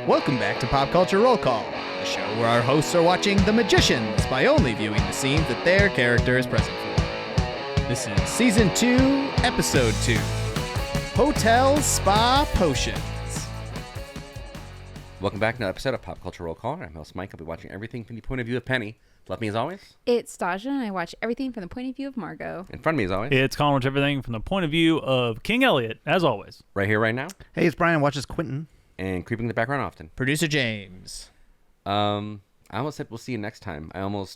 Welcome back to Pop Culture Roll Call, the show where our hosts are watching The Magicians by only viewing the scenes that their character is present for. This is Season 2, Episode 2, Hotel Spa Potions. Welcome back to another episode of Pop Culture Roll Call. I'm host Mike. I'll be watching everything from the point of view of Penny. Left me as always. It's Stasia, and I watch everything from the point of view of Margot. In front of me as always. It's Colin, watch everything from the point of view of King Elliot, as always. Right here, right now. Hey, it's Brian. Watches Quentin. And creeping in the background often. Producer James. I almost said we'll see you next time.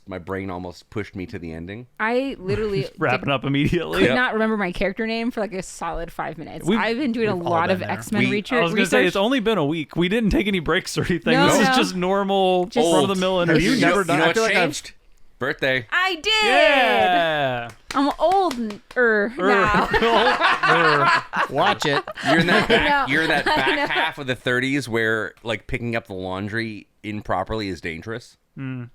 My brain almost pushed me to the ending. I literally Wrapping up immediately. could not remember my character name for like a solid 5 minutes. I've been doing a lot of X-Men research. I was going to say, it's only been a week. We didn't take any breaks or anything. No, this no. is just normal, run-of-the-mill interview. You know what changed? Birthday. I did. Yeah. I'm older now. Watch it. You're in that back, No. you're in that back half of the 30s where like picking up the laundry improperly is dangerous. Oh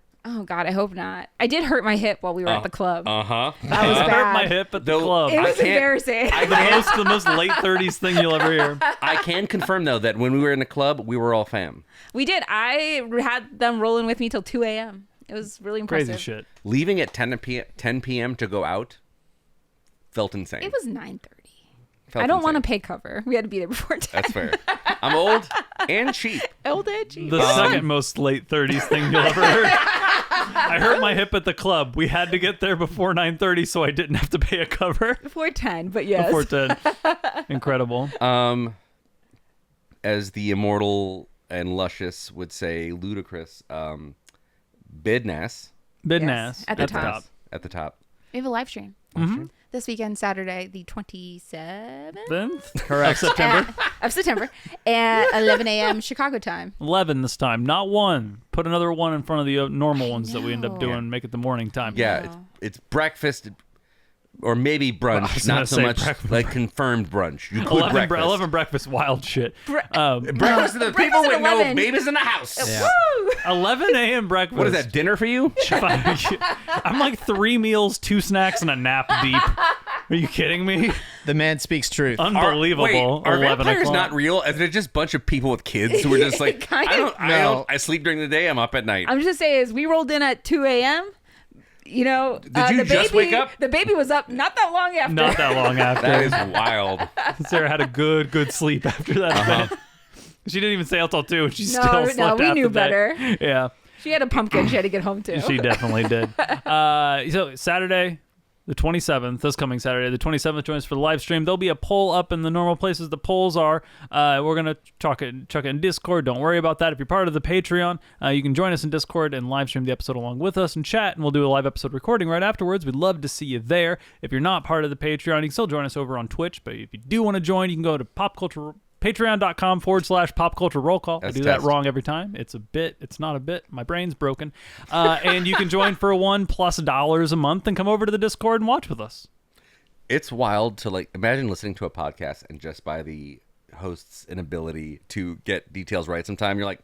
God, I hope not. I did hurt my hip while we were at the club. Uh-huh. That was I bad. hurt my hip at the club. It was embarrassing. The most late 30s thing you'll ever hear. I can confirm though that when we were in the club, we were all fam. We did. I had them rolling with me till 2 a.m. It was really impressive. Crazy shit. Leaving at 10 p.m. to go out felt insane. It was 9:30. Felt I don't want to insane. pay cover. We had to be there before 10. That's fair. I'm old and cheap. Old edgy. The second most late 30s thing you'll ever hear. I hurt my hip at the club. We had to get there before 9:30, so I didn't have to pay a cover. Before 10, but yes. Before 10. Incredible. As the immortal and luscious would say, ludicrous, bidness Bidnass. At the top. at the top. We have a live stream. Mm-hmm. This weekend, Saturday, the 27th Correct. of September at 11 a.m. Chicago time. 11 this time, not 1. Put another 1 in front of the normal ones that we end up know. doing. Make it the morning time. Yeah, Wow. it's breakfast or maybe I was brunch, gonna not so say much breakfast. like confirmed brunch. You could 11 breakfast, wild shit. breakfast of the breakfast people at with no 11. babies in the house. Yeah. 11 a.m. breakfast. What is that, dinner for you? I'm like 3 meals, 2 snacks, and a nap deep. Are you kidding me? The man speaks truth. Unbelievable. Are 11 vampires o'clock. not real? Is it just a bunch of people with kids who are just like, Kind I of. don't, I sleep during the day, I'm up at night. I'm just saying, as we rolled in at 2 a.m., you know, Did you the just baby, wake up? The baby was up not that long after. Not that long after. That is wild. Sarah had a good sleep after that event. She didn't even stay out till 2, and she still slept no, we half knew the day. better. Yeah, She had a pumpkin she had to get home to. she definitely did. So Saturday, the 27th, this coming Saturday, the 27th, join us for the live stream. There'll be a poll up in the normal places the polls are. We're going to chuck it in Discord. Don't worry about that. If you're part of the Patreon, you can join us in Discord and live stream the episode along with us and chat, and we'll do a live episode recording right afterwards. We'd love to see you there. If you're not part of the Patreon, you can still join us over on Twitch, but if you do want to join, you can go to patreon.com/Pop Culture Roll Call. I do that wrong every time. It's a bit. It's not a bit. My brain's broken. And you can join for $1+ a month and come over to the Discord and watch with us. It's wild to like imagine listening to a podcast and just by the host's inability to get details right sometime, you're like,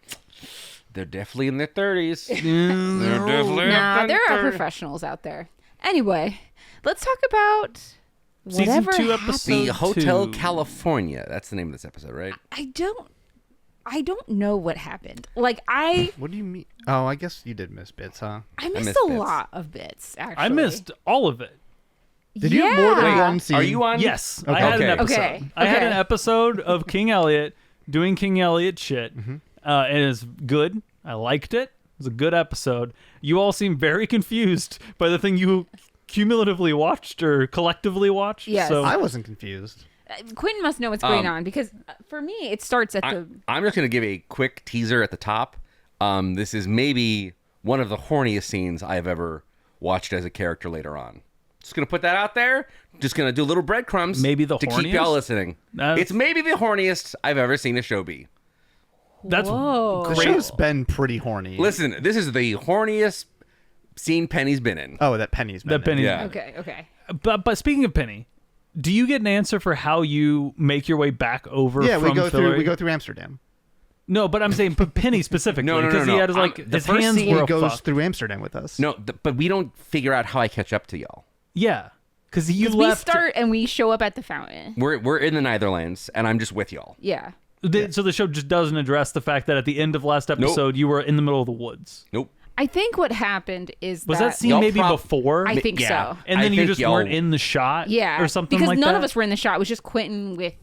they're definitely in their 30s. They're definitely Nah, there are professionals out there. Anyway, let's talk about Season whatever 2, happened. episode The Hotel 2. California. That's the name of this episode, right? I don't know what happened. Like What do you mean? Oh, I guess you did miss bits, huh? I missed missed a bits. lot of bits, actually. I missed all of it. Did you have more than Yeah. one scene? Are you on? Yes, Okay. I had an Okay. episode. Okay. I had Okay. an episode of King Elliot doing King Elliot shit. It is good. I liked it. It was a good episode. You all seem very confused by the thing you cumulatively watched or collectively watched. Yes. So I wasn't confused. Quentin must know what's going on because for me, it starts at the. I'm just going to give a quick teaser at the top. This is maybe one of the horniest scenes I've ever watched as a character later on. Just going to put that out there. Just going to do little breadcrumbs. Maybe the to horniest? keep y'all listening. That's- It's maybe the horniest I've ever seen a show be. that's Whoa. The show's been pretty horny. Listen, this is the horniest scene Penny's been in. Oh, that Penny's been that Penny. Yeah. Okay. But speaking of Penny, do you get an answer for how you make your way back over? Yeah, from we go Fillory? through Amsterdam. No, but I'm saying Penny specifically. No. Because he had his, like, The his first hands scene were He a goes fuck. through Amsterdam with us. No, but we don't figure out how I catch up to y'all. Yeah, because you We left. start and we show up at the fountain. We're in the Netherlands, and I'm just with y'all. Yeah. So the show just doesn't address the fact that at the end of last episode, you were in the middle of the woods. Nope. I think what happened is Was that scene maybe before? I think so. And then I you think just weren't in the shot? Yeah. Or something because like that? Because none of us were in the shot. It was just Quentin with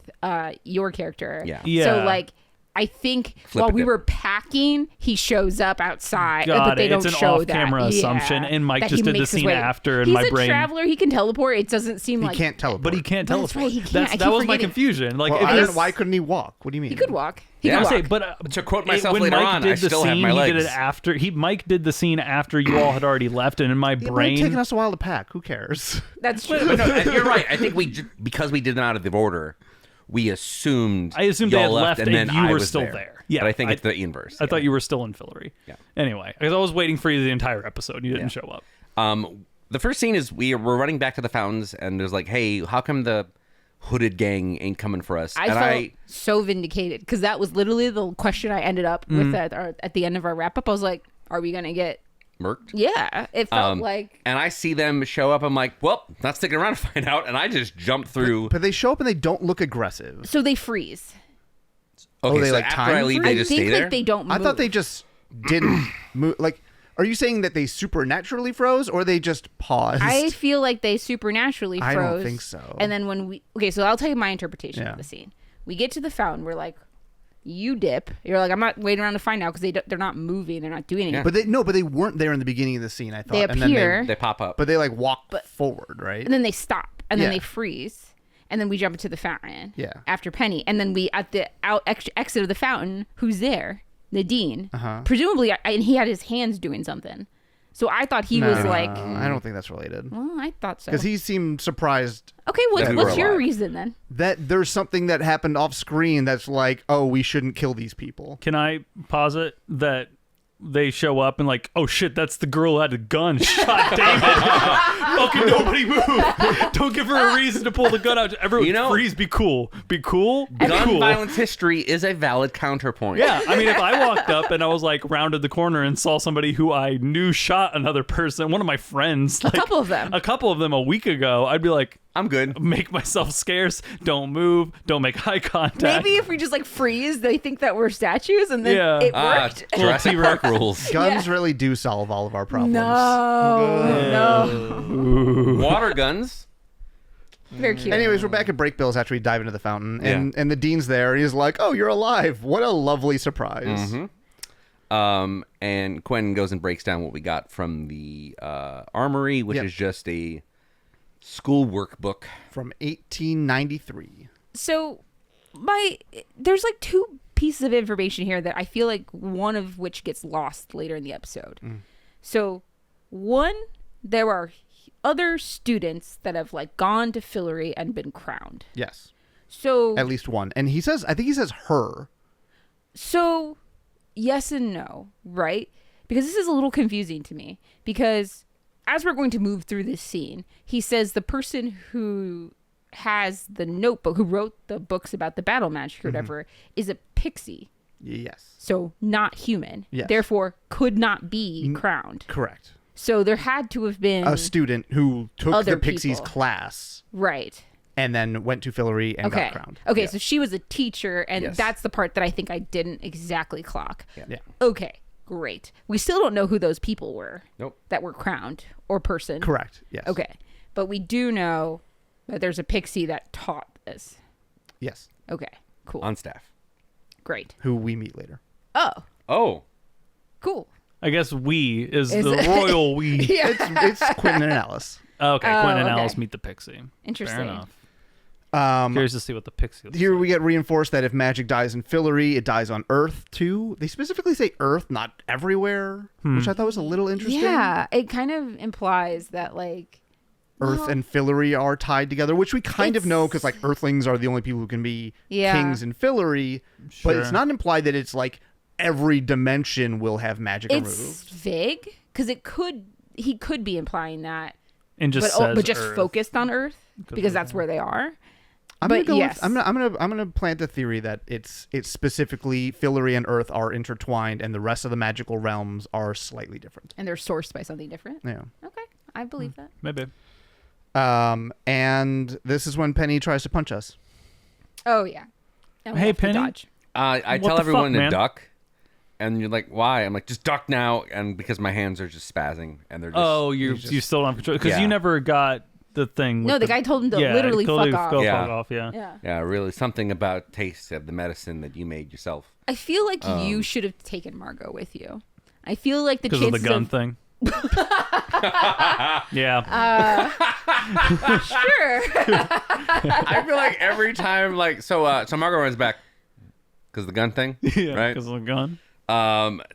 your character. Yeah. So, like, I think while we were packing, he shows up outside. But they don't it's an show off-camera assumption, and Mike just did the scene after, and my brain... He's a traveler. He can teleport. It doesn't seem like... He can't teleport. But he can't teleport. That's right, he can't. That was my confusion. Like, why couldn't he walk? What do you mean? He could walk. But to quote myself when later Mike on, did I the still have scene, my legs. He did it after. Mike did the scene after you all had already left, and in my brain... It's taken us a while to pack. Who cares? That's true. But no, you're right. I think because we did it out of the order, we assumed. I assumed they had left, and then you I were was still there. there. Yeah, but I think it's the inverse. I thought you were still in Fillory. Yeah. Anyway, because I was waiting for you the entire episode, you didn't show up. The first scene is we're running back to the fountains, and there's like, hey, how come the hooded gang ain't coming for us? I felt so vindicated because that was literally the question I ended up with at the end of our wrap up. I was like, are we going to get murked? Yeah. It felt like. And I see them show up. I'm like, well, not sticking around to find out. And I just jump through. But they show up and they don't look aggressive. So they freeze. Okay, they so like after time I leave, freeze? they just I stay think there? like they don't move. I thought they just didn't move. Like, are you saying that they supernaturally froze or they just paused? I feel like they supernaturally froze. I don't think so. And then when so I'll tell you my interpretation of the scene. We get to the fountain. We're like, you dip. You're like, I'm not waiting around to find out because they're not moving. They're not doing anything. But they weren't there in the beginning of the scene, I thought. They appear. And they pop up. But they like walk forward, right? And then they stop. And then they freeze. And then we jump into the fountain. Yeah. After Penny. And then we, at the exit of the fountain, who's there? Nadine. Presumably, and he had his hands doing something. So I thought he was like... I don't think that's related. Well, I thought so. Because he seemed surprised. Okay, what's your reason then? That there's something that happened off screen that's like, oh, we shouldn't kill these people. Can I posit that they show up and like, oh shit, that's the girl who had a gun. Shot David. Fucking nobody move. Don't give her a reason to pull the gun out. Everyone freeze, be cool. Be cool. Be Gun cool. violence history is a valid counterpoint. Yeah, I mean, if I walked up and I was like rounded the corner and saw somebody who I knew shot another person, one of my friends, like, a couple of them a week ago, I'd be like, I'm good. Make myself scarce. Don't move. Don't make eye contact. Maybe if we just like freeze, they think that we're statues, and then it worked. Jurassic Park rules. Guns really do solve all of our problems. No. Water guns. Very cute. Anyways, we're back at Break Bills after we dive into the fountain, and the dean's there. And he's like, "Oh, you're alive! What a lovely surprise!" And Quentin goes and breaks down what we got from the armory, which is just a school workbook from 1893. So, there's like two pieces of information here that I feel like one of which gets lost later in the episode. So, one, there are other students that have like gone to Fillory and been crowned. Yes. So at least one, and I think he says her. So, yes and no, right? Because this is a little confusing to me. Because as we're going to move through this scene, he says the person who has the notebook, who wrote the books about the battle magic or whatever, is a pixie. Yes. So not human. Yes. Therefore, could not be crowned. Correct. So there had to have been a student who took other the Pixies people. Class. Right. And then went to Fillory and got crowned. Okay, so she was a teacher, and that's the part that I think I didn't exactly clock. Yeah. Okay, great. We still don't know who those people were. Nope. That were crowned or person. Correct. Yes. Okay, but we do know that there's a pixie that taught this. Yes. Okay, cool. on staff. Great. Who we meet later. Oh. Cool. I guess we is the royal we. Yeah. It's Quentin and Alice. Okay, Quentin and okay. Alice meet the pixie. Interesting. Fair enough. Curious to see what the pixie looks Here like. we get reinforced that if magic dies in Fillory, it dies on Earth too. They specifically say Earth, not everywhere, which I thought was a little interesting. Yeah, it kind of implies that like Earth and Fillory are tied together, which we kind of know because like Earthlings are the only people who can be kings in Fillory, but it's not implied that it's like every dimension will have magic removed. It's vague because he could be implying that, and just but just Earth. focused on Earth because that's where they are. I'm gonna plant the theory that it's specifically Fillory and Earth are intertwined, and the rest of the magical realms are slightly different. And they're sourced by something different. Yeah. Okay, I believe that. Maybe. And this is when Penny tries to punch us. Oh yeah. And we Hey, have to Penny? dodge. I What tell the everyone fuck, to man? duck, and you're like, why? I'm like, just duck now, and because my hands are just spazzing, and they're just. Oh, you still don't have control because Yeah. you never got the thing. No, with the guy told him to yeah, literally totally fuck off. Go Yeah. fuck off. Yeah. Yeah. Yeah, really, something about taste of the medicine that you made yourself. I feel like you should have taken Margot with you. I feel like the Because of chances the gun thing. Yeah. Sure. I feel like every time, like, so Margot runs back because of the gun thing, Yeah. right? Because of the gun.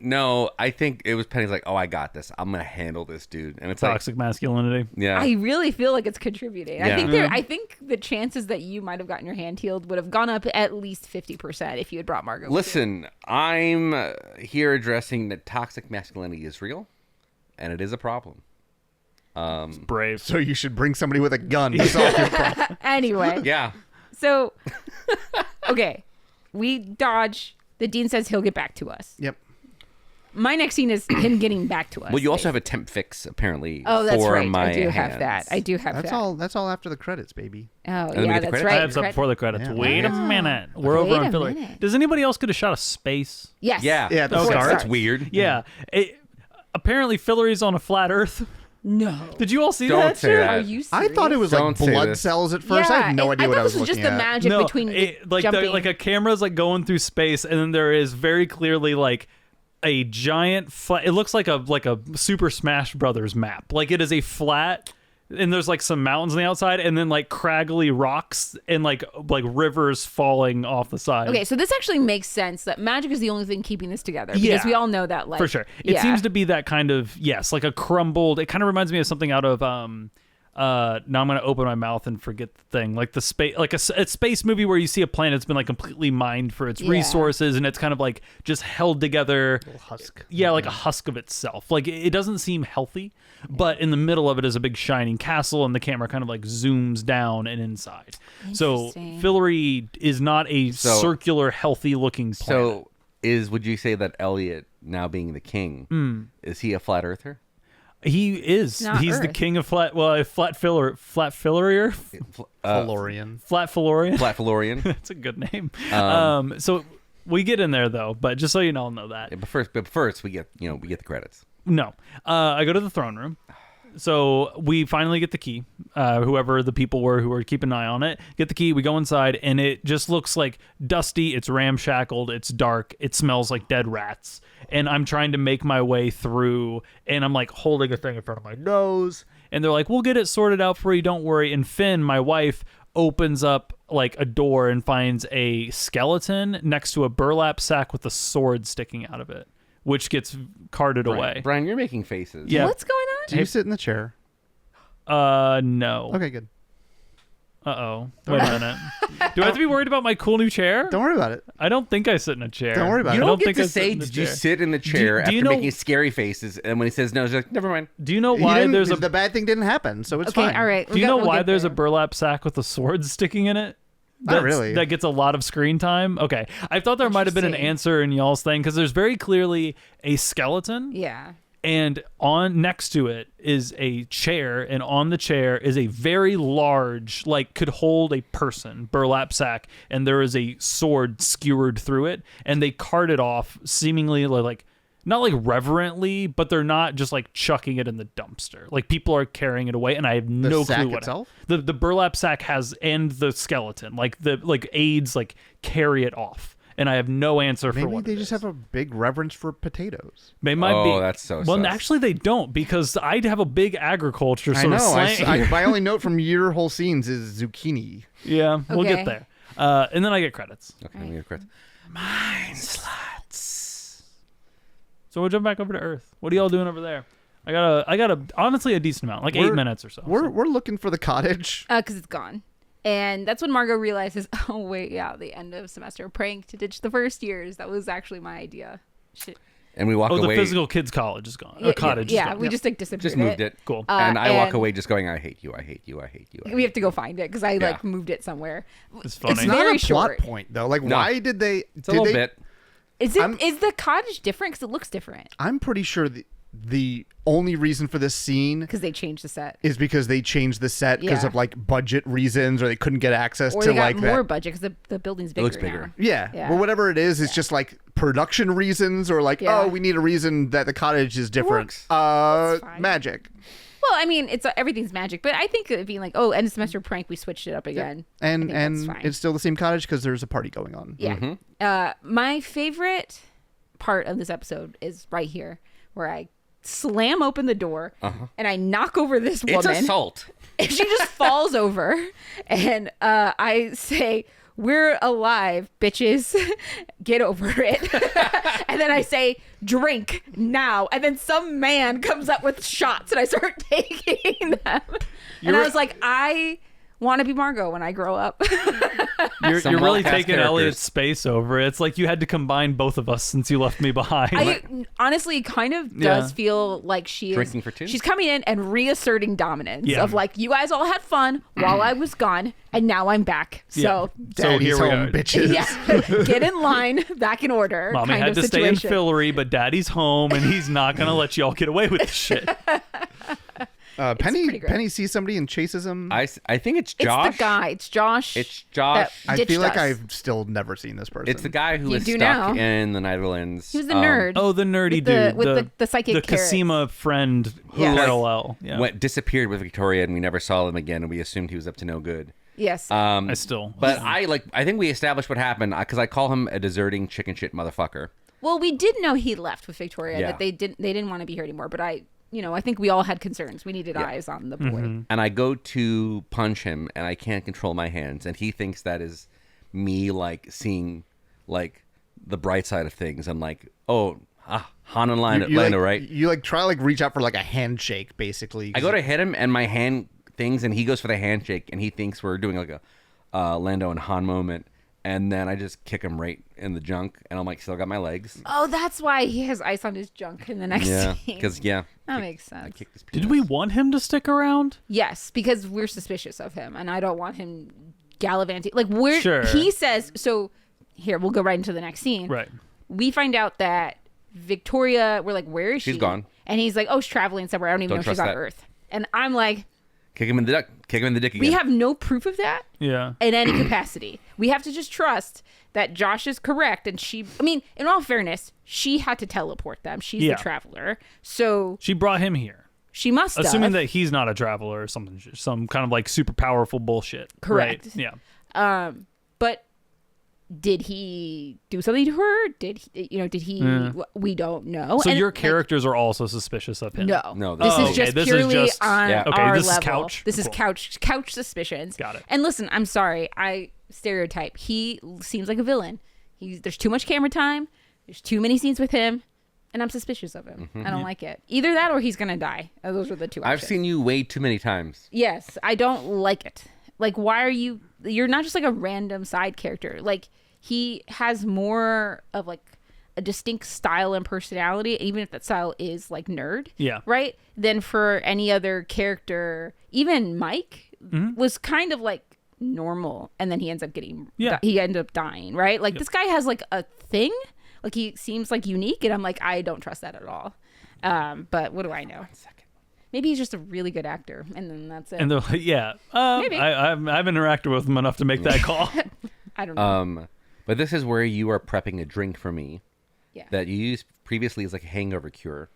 No, I think it was Penny's like, oh, I got this. I'm gonna handle this, dude. And it's Toxic masculinity. like, yeah, I really feel like it's contributing. Yeah. I think the chances that you might have gotten your hand healed would have gone up at least 50% if you had brought Margot. with you. Listen, I'm here addressing that toxic masculinity is real, and it is a problem. Brave. So you should bring somebody with a gun to solve your problem. Anyway, Yeah, so okay, we dodge. The dean says he'll get back to us. Yep. My next scene is him getting back to us. well, you also have a temp fix apparently. Oh, that's for right. My I do have hands. that. I do have That's that. all. That's all after the credits, baby. Oh, then we yeah, get the that's credits? right. That's up before the credits. Yeah. Wait a Oh. minute. We're Wait over a on filler. minute. Does anybody else get a shot of space? Yes. Yeah, Yeah, at the okay. start. That's weird. Yeah. Apparently, Fillory's on a flat Earth. No. Did you all see Don't that say shit? that. Are you serious? I thought it was like Don't say blood this. cells at first. I had no idea what I was thought this was looking just the at. magic No, between like jumping. like a camera's like going through space, and then there is very clearly like a giant flat. It looks like a Super Smash Brothers map. Like it is a flat, and there's like some mountains on the outside, and then like craggly rocks and like rivers falling off the side. Okay, so this actually makes sense that magic is the only thing keeping this together because Yeah. we all know that, like, For sure. It yeah. seems to be that kind of, yes, like a crumbled. It kind of reminds me of something out of now I'm gonna open my mouth and forget the thing, like the space, like a space movie where you see a planet that's been like completely mined for its Yeah. resources, and it's kind of like just held together. Husk. Yeah, like a husk of itself. Like it doesn't seem healthy, but in the middle of it is a big shining castle, and the camera kind of like zooms down and inside. So Interesting. Fillory is not a circular, healthy-looking planet. So, would you say that Elliot, now being the king, is he a flat earther? He is. Not He's the Earth. king of flat fillorier. Valorian. Flat Fillorian. Flat Fillorian. That's a good name. So we get in there though, but just so you all know that. Yeah, but first we get the credits. No. I go to the throne room. So we finally get the key. Whoever the people were who were keeping an eye on it, get the key. We go inside, and it just looks like dusty. It's ramshackled. It's dark. It smells like dead rats. And I'm trying to make my way through, and I'm like holding a thing in front of my nose. And they're like, "We'll get it sorted out for you. Don't worry." And Finn, my wife, opens up like a door and finds a skeleton next to a burlap sack with a sword sticking out of it, which gets carted away. Brian, you're making faces. Yeah. What's going on? Do you sit in the chair? No. Okay, good. Uh-oh. Wait a minute. Do I have to be worried about my cool new chair? Don't worry about it. I don't think I sit in a chair. Don't worry about You it. don't think get I to sit say, in the "Did you chair." sit in the chair?" do you after know- making scary faces, and when he says no, he's like, "Never mind." Do you know He why didn't- there's a the bad thing didn't happen, so it's Okay, fine. all right. Do you know we'll why get there's a there. burlap sack with a sword sticking in it? Not really. That gets a lot of screen time. Okay. I thought there might have been an Interesting. answer in y'all's thing because there's very clearly a skeleton. Yeah. And on next to it is a chair, and on the chair is a very large, like could hold a person, burlap sack, and there is a sword skewered through it, and they cart it off seemingly like not like reverently, but they're not just like chucking it in the dumpster. Like people are carrying it away, and I have no sack clue what itself? the burlap sack has, and the skeleton, like the aides like carry it off. And I have no answer for Maybe what they it just is. have a big reverence for potatoes. They might be. Oh, that's so Well, sus. actually, they don't because I have a big agriculture I sort know. of slang. My only note from your whole scenes is zucchini. Yeah, we'll Okay. get there. And then I get credits. Okay, we get credits. So we'll jump back over to Earth. What are y'all doing over there? I got a honestly a decent amount, like 8 minutes or so. We're looking for the cottage. Because it's gone. And that's when Margot realizes, oh, wait, yeah, the end of semester prank to ditch the first years. That was actually my idea. Shit. And we walk the away. physical kids' college is gone. Yeah, Cottage. Yeah, is gone. we just like disappeared just moved it. Cool. And I walk and- away just going, "I hate you. I hate you. I hate you." I hate We have to go find it because I like Yeah. moved it somewhere. It's funny. It's not very a plot short. point though. Like, No. why did they? It's a little bit. Is the cottage different? Because it looks different. I'm pretty sure the only reason for this scene because they changed the set. is because they changed the set because of like budget reasons, or they couldn't get access Or to they got like more that. budget because the building's bigger. looks bigger. Now. Yeah. Yeah. Well, whatever it is, it's just like production reasons, or like, Yeah. oh, we need a reason that the cottage is different. works. fine. Magic. Well, I mean, it's everything's magic, but I think it being like, oh, end of semester prank, we switched it up again. And I think that's fine. it's still the same cottage because there's a party going on. Yeah. My favorite part of this episode is right here, where I slam open the door and I knock over this woman. It's assault. And she just falls over, and I say, "We're alive, bitches. Get over it." And then I say, "Drink now." And then some man comes up with shots, and I start taking them. And I was like, I want to be Margot when I grow up. You're Some really well-cast taking characters. Elliot's space over. It's like you had to combine both of us since you left me behind. I honestly kind of does feel like she is Drinking for two? She's coming in and reasserting dominance Yeah. of like, you guys all had fun while I was gone, and now I'm back. So Daddy's here we home, go. bitches. yeah, get in line, back in order. Mommy kind had of to stay in situation. Fillory, but Daddy's home, and he's not gonna let y'all get away with this shit. Penny pretty great. Penny sees somebody and chases him. I think it's It's Josh. the guy. It's Josh. It's Josh. I ditched feel like us. I've still never seen this person. It's the guy who You was do stuck now. in the Netherlands. He was the nerd. Oh, the nerdy With the- dude. with the psychic The carrots. Casima friend Yeah. parallel. Yeah. disappeared with Victoria, and we never saw him again, and we assumed he was up to no good. Yes. I still. But I think we established what happened because I call him a deserting chicken shit motherfucker. well, we did know he left with Victoria. Yeah. That they didn't want to be here anymore. But I think we all had concerns. We needed eyes on the boy. And I go to punch him, and I can't control my hands, and he thinks that is me like seeing like the bright side of things, and like, oh, Han and Lando, like, right? You like try to like reach out for like a handshake, basically. I go to hit him, and my hand things, and he goes for the handshake, and he thinks we're doing like a Lando and Han moment, and then I just kick him right in the junk, and I'm like, still got my legs. Oh, that's why he has ice on his junk in the next Yeah, scene. because That makes sense. kicked his Did penis. we want him to stick around? Yes, because we're suspicious of him, and I don't want him gallivanting. Like Sure. he says. So here, we'll go right into the next scene. Right. We find out that Victoria. We're like, where is she? She's gone. And he's like, oh, she's traveling somewhere. I don't even Don't know if she's trust on that. Earth. And I'm like, Kick him in the dick again. we have no proof of that Yeah. in any capacity. We have to just trust that Josh is correct, and I mean, in all fairness, she had to teleport them. She's Yeah. the traveler, so She brought him here. she must have. Assuming that he's not a traveler or something, some kind of like super powerful bullshit. Correct. Right? Yeah. But did he do something to her? Did he? We don't know. So And, your like, characters are also suspicious of him. No, No, This oh, is okay, just this is purely just- on Yeah. Okay, our this is level. couch. This is Cool. couch suspicions. Got it. And listen, I'm sorry, I stereotype. He seems like a villain. There's too much camera time. There's too many scenes with him, and I'm suspicious of him. I don't like it. Either that or he's gonna die. Those are the two. I've options. seen you way too many times. Yes, I don't like it. Like, why are you? You're not just like a random side character. Like, he has more of like a distinct style and personality, even if that style is like nerd. Yeah. Right. Than for any other character. Even Mike was kind of like normal, and then he ends up getting. Yeah. He ended up dying. Right. Like this guy has like a thing. Like he seems like unique, and I'm like, I don't trust that at all. But what do I know? Maybe he's just a really good actor, and then that's it. And they're like, yeah. Maybe. I've interacted with him enough to make that call. I don't know. But this is where you are prepping a drink for me Yeah. that you used previously as like a hangover cure,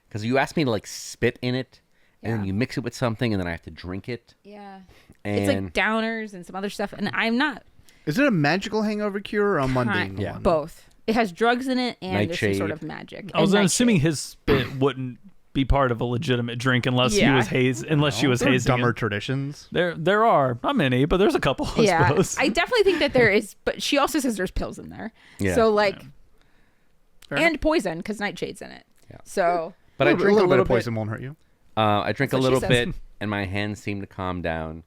because you asked me to like spit in it, and then Yeah. you mix it with something, and then I have to drink it. Yeah. And It's like downers and some other stuff, and I'm not Is it a magical hangover cure or a mundane Yeah. one? both. It has drugs in it, and there's some sort Nightshade. of magic. I was And assuming nightshade. his spit wouldn't be part of a legitimate drink unless he Yeah. was she was There are hazing dumber him. traditions. There are not many, but there's a couple. I Yeah, suppose. I definitely think that there is, but she also says there's pills in there. Yeah. So like, Fair and poison because nightshade's in it. Yeah. So But I a drink little bit of bit. poison won't hurt you. I drink a That's what little she bit, says. and my hands seem to calm down.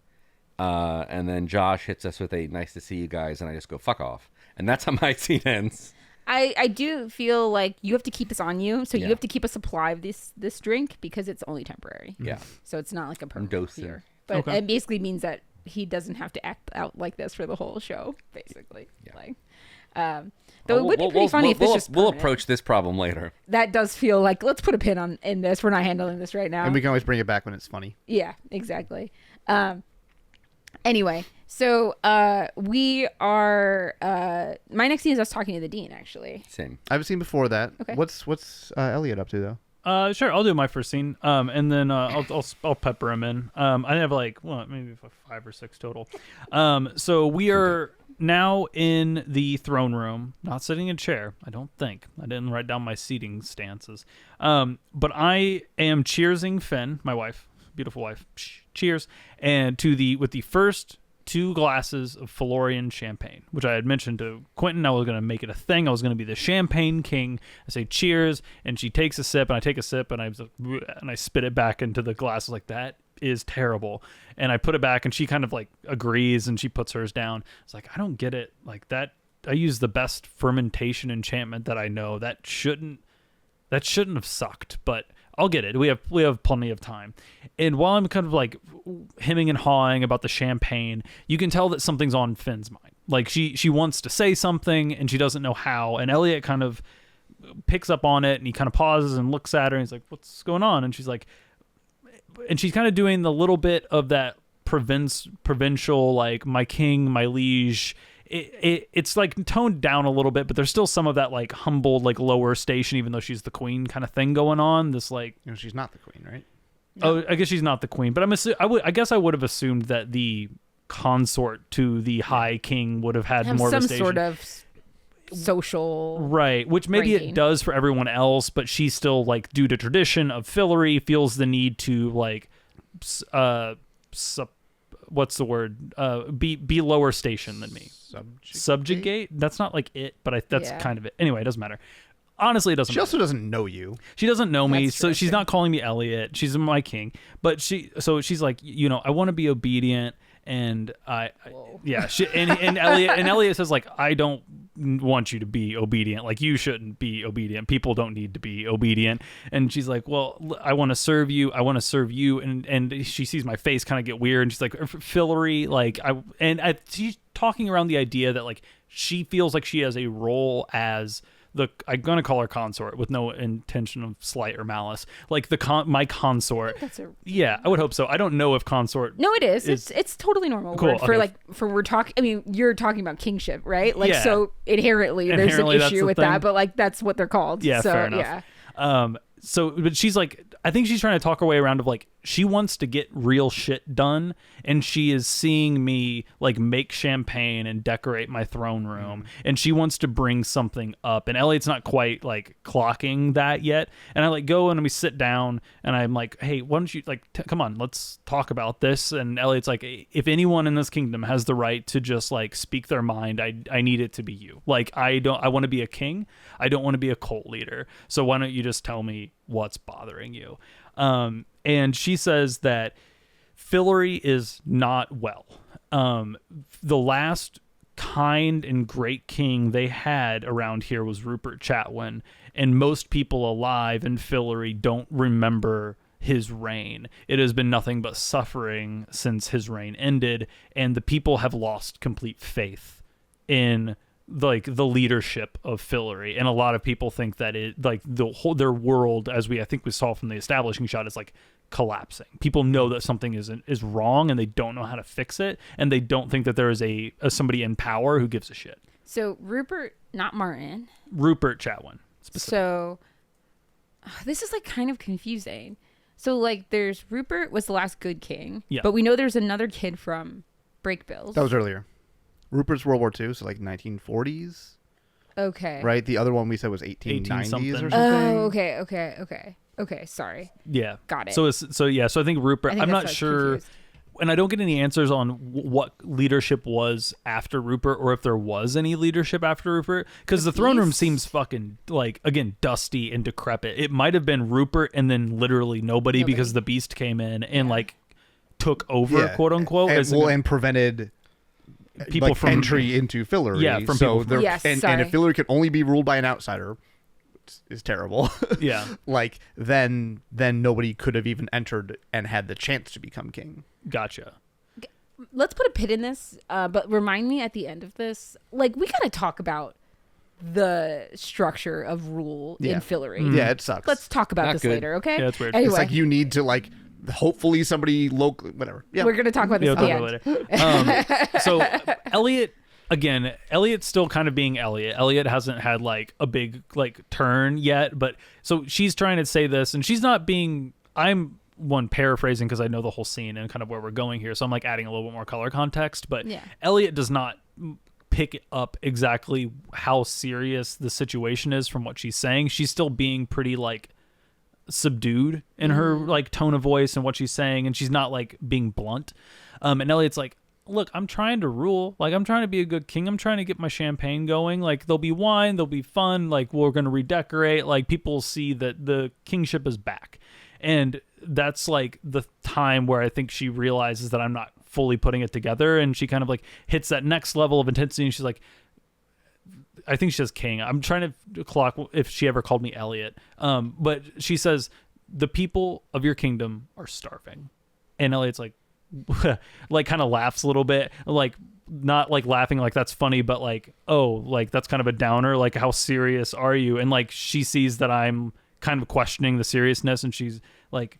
And then Josh hits us with a "nice to see you guys," and I just go "fuck off," and that's how my scene ends. I do feel like you have to keep us on you, so Yeah. you have to keep a supply of this drink because it's only temporary. Yeah. So it's not like a permanent dosing. cure. But Okay. it basically means that he doesn't have to act out like this for the whole show, basically. Yeah. Like, Though it would be pretty funny if this just we'll approach this problem later. That does feel like, let's put a pin in this. We're not handling this right now. And we can always bring it back when it's funny. Yeah, exactly. Anyway, so we are. My next scene is us talking to the dean. Actually, Same. I haven't seen before that. Okay. What's Elliot up to though? Sure, I'll do my first scene, and then I'll pepper him in. I have maybe 5 or 6 total. So we are now in the throne room, not sitting in a chair. I don't think I didn't write down my seating stances. But I am cheersing Finn, my wife, beautiful wife. Cheers, and with the first 2 glasses of Felurian champagne, which I had mentioned to Quentin. I was going to make it a thing. I was going to be the champagne king. I say cheers, and she takes a sip, and I take a sip, and I spit it back into the glass. I was like, that is terrible. And I put it back, and she kind of like agrees, and she puts hers down. It's like, I don't get it. Like that, I use the best fermentation enchantment that I know. That shouldn't have sucked, but I'll get it. We have plenty of time. And while I'm kind of like hemming and hawing about the champagne, you can tell that something's on Finn's mind. Like she wants to say something and she doesn't know how. And Elliot kind of picks up on it and he kind of pauses and looks at her and he's like, what's going on? And she's like, and she's kind of doing the little bit of that provincial, like my king, my liege. It's like toned down a little bit, but there's still some of that like humbled, like lower station, even though she's the queen kind of thing going on. This like, she's not the queen, right? Oh, I guess she's not the queen, but I guess I would have assumed that the consort to the high king would have had more of a station. Some sort of social, right? Which maybe ranking. It does for everyone else, but she still, like, due to tradition of Fillory, feels the need to like, what's the word? Be lower station than me. Subjugate? That's not like it, but that's kind of it. Anyway, it doesn't matter. Honestly, it doesn't matter. She also doesn't know you. She doesn't know me, That's so true, she's not calling me Elliot. She's my king. But she's like, I want to be obedient, and and Elliot says like, I don't want you to be obedient. Like, you shouldn't be obedient. People don't need to be obedient. And she's like, well, I want to serve you. And she sees my face kind of get weird, and she's like, Fillory, like she's talking around the idea that like she feels like she has a role as I'm gonna call her consort with no intention of slight or malice. Like my consort. I would hope so. I don't know if consort. No, it is. It's totally normal. Cool, word for we're talking. I mean, you're talking about kingship, right? Like, so inherently there's an issue with that, but like that's what they're called. Yeah, so, fair enough. Yeah. But she's like, I think she's trying to talk her way around of like, she wants to get real shit done, and she is seeing me like make champagne and decorate my throne room, and she wants to bring something up, and Elliot's not quite like clocking that yet. And I like go and we sit down, and I'm like, hey, why don't you like come on, let's talk about this. And Elliot's like, if anyone in this kingdom has the right to just like speak their mind, I need it to be you. Like, I want to be a king. I don't want to be a cult leader. So why don't you just tell me what's bothering you? And she says that Fillory is not well. The last kind and great king they had around here was Rupert Chatwin, and most people alive in Fillory don't remember his reign. It has been nothing but suffering since his reign ended, and the people have lost complete faith in like the leadership of Fillory, and a lot of people think that it like their world, as I think we saw from the establishing shot, is like collapsing. People know that something is wrong, and they don't know how to fix it, and they don't think that there is a somebody in power who gives a shit. So Rupert, not Martin. Rupert Chatwin. So this is like kind of confusing. So like there's Rupert was the last good king, but we know there's another kid from Breakbills. That was earlier. Rupert's World War II, so like 1940s. Okay. Right? The other one we said was 1890s or something. Oh, okay. Sorry. Yeah. Got it. So I think Rupert, I'm not sure. Confused. And I don't get any answers on what leadership was after Rupert, or if there was any leadership after Rupert, because the throne room seems fucking like, again, dusty and decrepit. It might have been Rupert and then literally nobody. Because the beast came in and like took over, quote unquote, and prevented people from entry into Fillory. Yeah, from people. And if Fillory could only be ruled by an outsider, which is terrible. Yeah. Like then nobody could have even entered and had the chance to become king. Gotcha. Let's put a pin in this, but remind me at the end of this, like, we gotta talk about the structure of rule in Fillory. Yeah, it sucks. Let's talk about Not this good. later, okay? Yeah, it's weird. Anyway, It's like you need to like hopefully somebody local whatever. Yeah. we're gonna talk about this Yeah, at we'll the talk end. about it later. So Elliot, again, Elliot's still kind of being Elliot. Elliot hasn't had like a big like turn yet, but so she's trying to say this, and she's not being. I'm one paraphrasing because I know the whole scene and kind of where we're going here, so I'm like adding a little bit more color context. But Yeah. Elliot does not pick up exactly how serious the situation is from what she's saying. She's still being pretty like subdued in her like tone of voice and what she's saying, and she's not like being blunt. And Elliot's like, look, I'm trying to rule. Like, I'm trying to be a good king. I'm trying to get my champagne going. Like, there'll be wine, there'll be fun. Like, we're going to redecorate. Like, people see that the kingship is back. And that's like the time where I think she realizes that I'm not fully putting it together. And she kind of like hits that next level of intensity. And she's like, I think she says king. I'm trying to clock if she ever called me Elliot. But she says, the people of your kingdom are starving. And Elliot's like, like kind of laughs a little bit, like not like laughing like that's funny, but like, oh, like that's kind of a downer. Like, how serious are you? And like she sees that I'm kind of questioning the seriousness, and she's like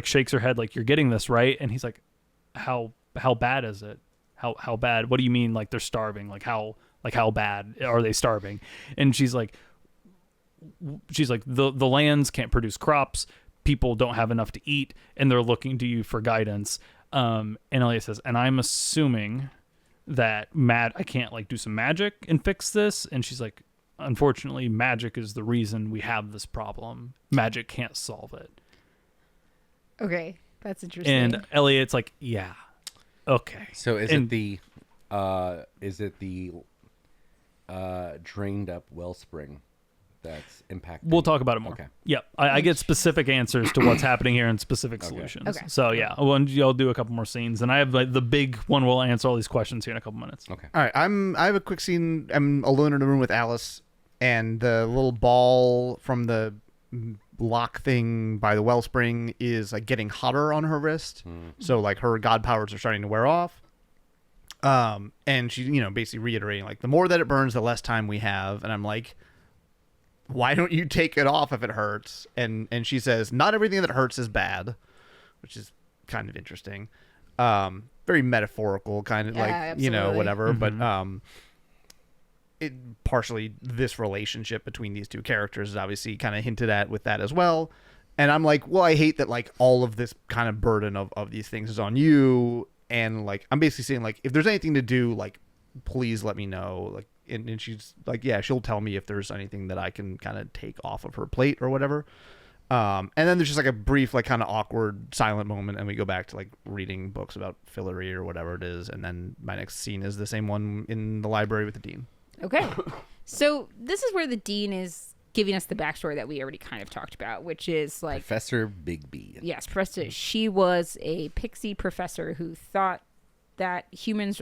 shakes her head like, you're getting this right. And he's like, how bad is it? How bad? What do you mean? Like, they're starving? Like how bad are they starving? And she's like the lands can't produce crops. People don't have enough to eat, and they're looking to you for guidance. And Elliot says, and I'm assuming that I can't like do some magic and fix this. And she's like, unfortunately, magic is the reason we have this problem. Magic can't solve it. Okay, that's interesting. And Elliot's like, yeah, okay. So is it the drained up wellspring that's impacting? We'll talk about it more. Okay. Yep. I get specific answers to what's happening here and specific solutions. Okay. So yeah, I'll do a couple more scenes, and I have like the big one. We'll answer all these questions here in a couple minutes. Okay. All right, I have a quick scene. I'm alone in a room with Alice, and the little ball from the lock thing by the wellspring is like getting hotter on her wrist. So like her god powers are starting to wear off. And she, basically reiterating like, the more that it burns, the less time we have. And I'm like, why don't you take it off if it hurts? And she says, not everything that hurts is bad, which is kind of interesting. Very metaphorical, kind of like, absolutely. whatever. But it partially this relationship between these two characters is obviously kind of hinted at with that as well. And I'm like, well, I hate that like all of this kind of burden of these things is on you. And like, I'm basically saying like, if there's anything to do, like, please let me know. Like, and she's like, yeah, she'll tell me if there's anything that I can kind of take off of her plate or whatever. And then there's just like a brief, like kind of awkward silent moment. And we go back to like reading books about Fillory or whatever it is. And then my next scene is the same one in the library with the dean. Okay. So this is where the dean is giving us the backstory that we already kind of talked about, which is like Professor Bigby. Yes, Professor. She was a pixie professor who thought that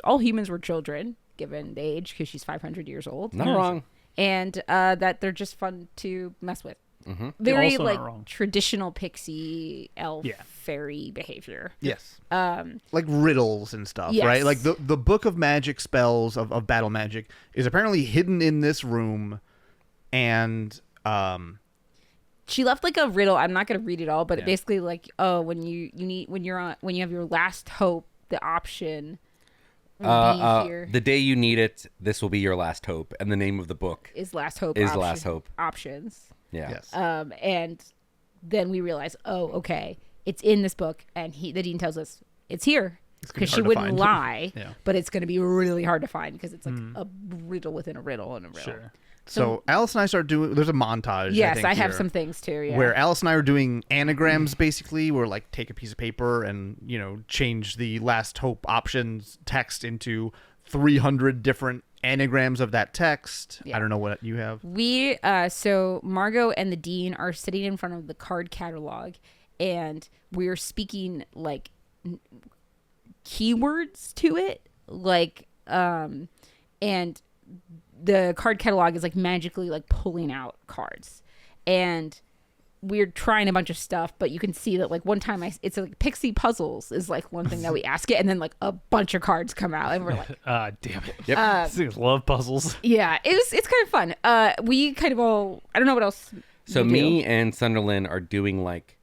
all humans were children, given the age, because she's 500 years old. Not wrong. And that they're just fun to mess with. Mm-hmm. Very Also like not wrong. traditional pixie elf Yeah. fairy behavior. Yes. Like riddles and stuff, Yes. right? Like the book of magic spells of battle magic is apparently hidden in this room. And She left like a riddle. I'm not going to read it all, but it basically like, when you have your last hope, the option will be here. The day you need it, this will be your last hope. And the name of the book Is last hope. is Last Hope. Options. Yeah. yes. And then we realize, okay, it's in this book, and the dean tells us it's here It's gonna be because she hard to wouldn't find. lie, Yeah. but it's going to be really hard to find because it's like a riddle within a riddle and a riddle. Sure. So Alice and I start doing. There's a montage. Yes, think, I have here, some things too. Yeah. where Alice and I are doing anagrams. Basically, where like take a piece of paper and change the last hope options text into 300 different anagrams of that text. Yeah. I don't know what you have. We so Margot and the dean are sitting in front of the card catalog, and we're speaking like keywords to it, like and the card catalog is like magically like pulling out cards, and we're trying a bunch of stuff, but you can see that like one time it's like pixie puzzles is like one thing that we ask it, and then like a bunch of cards come out, and we're like, Damn it. Yep. Love puzzles. yeah, it's kind of fun. We kind of all, I don't know what else. So we do. me and Sunderland are doing like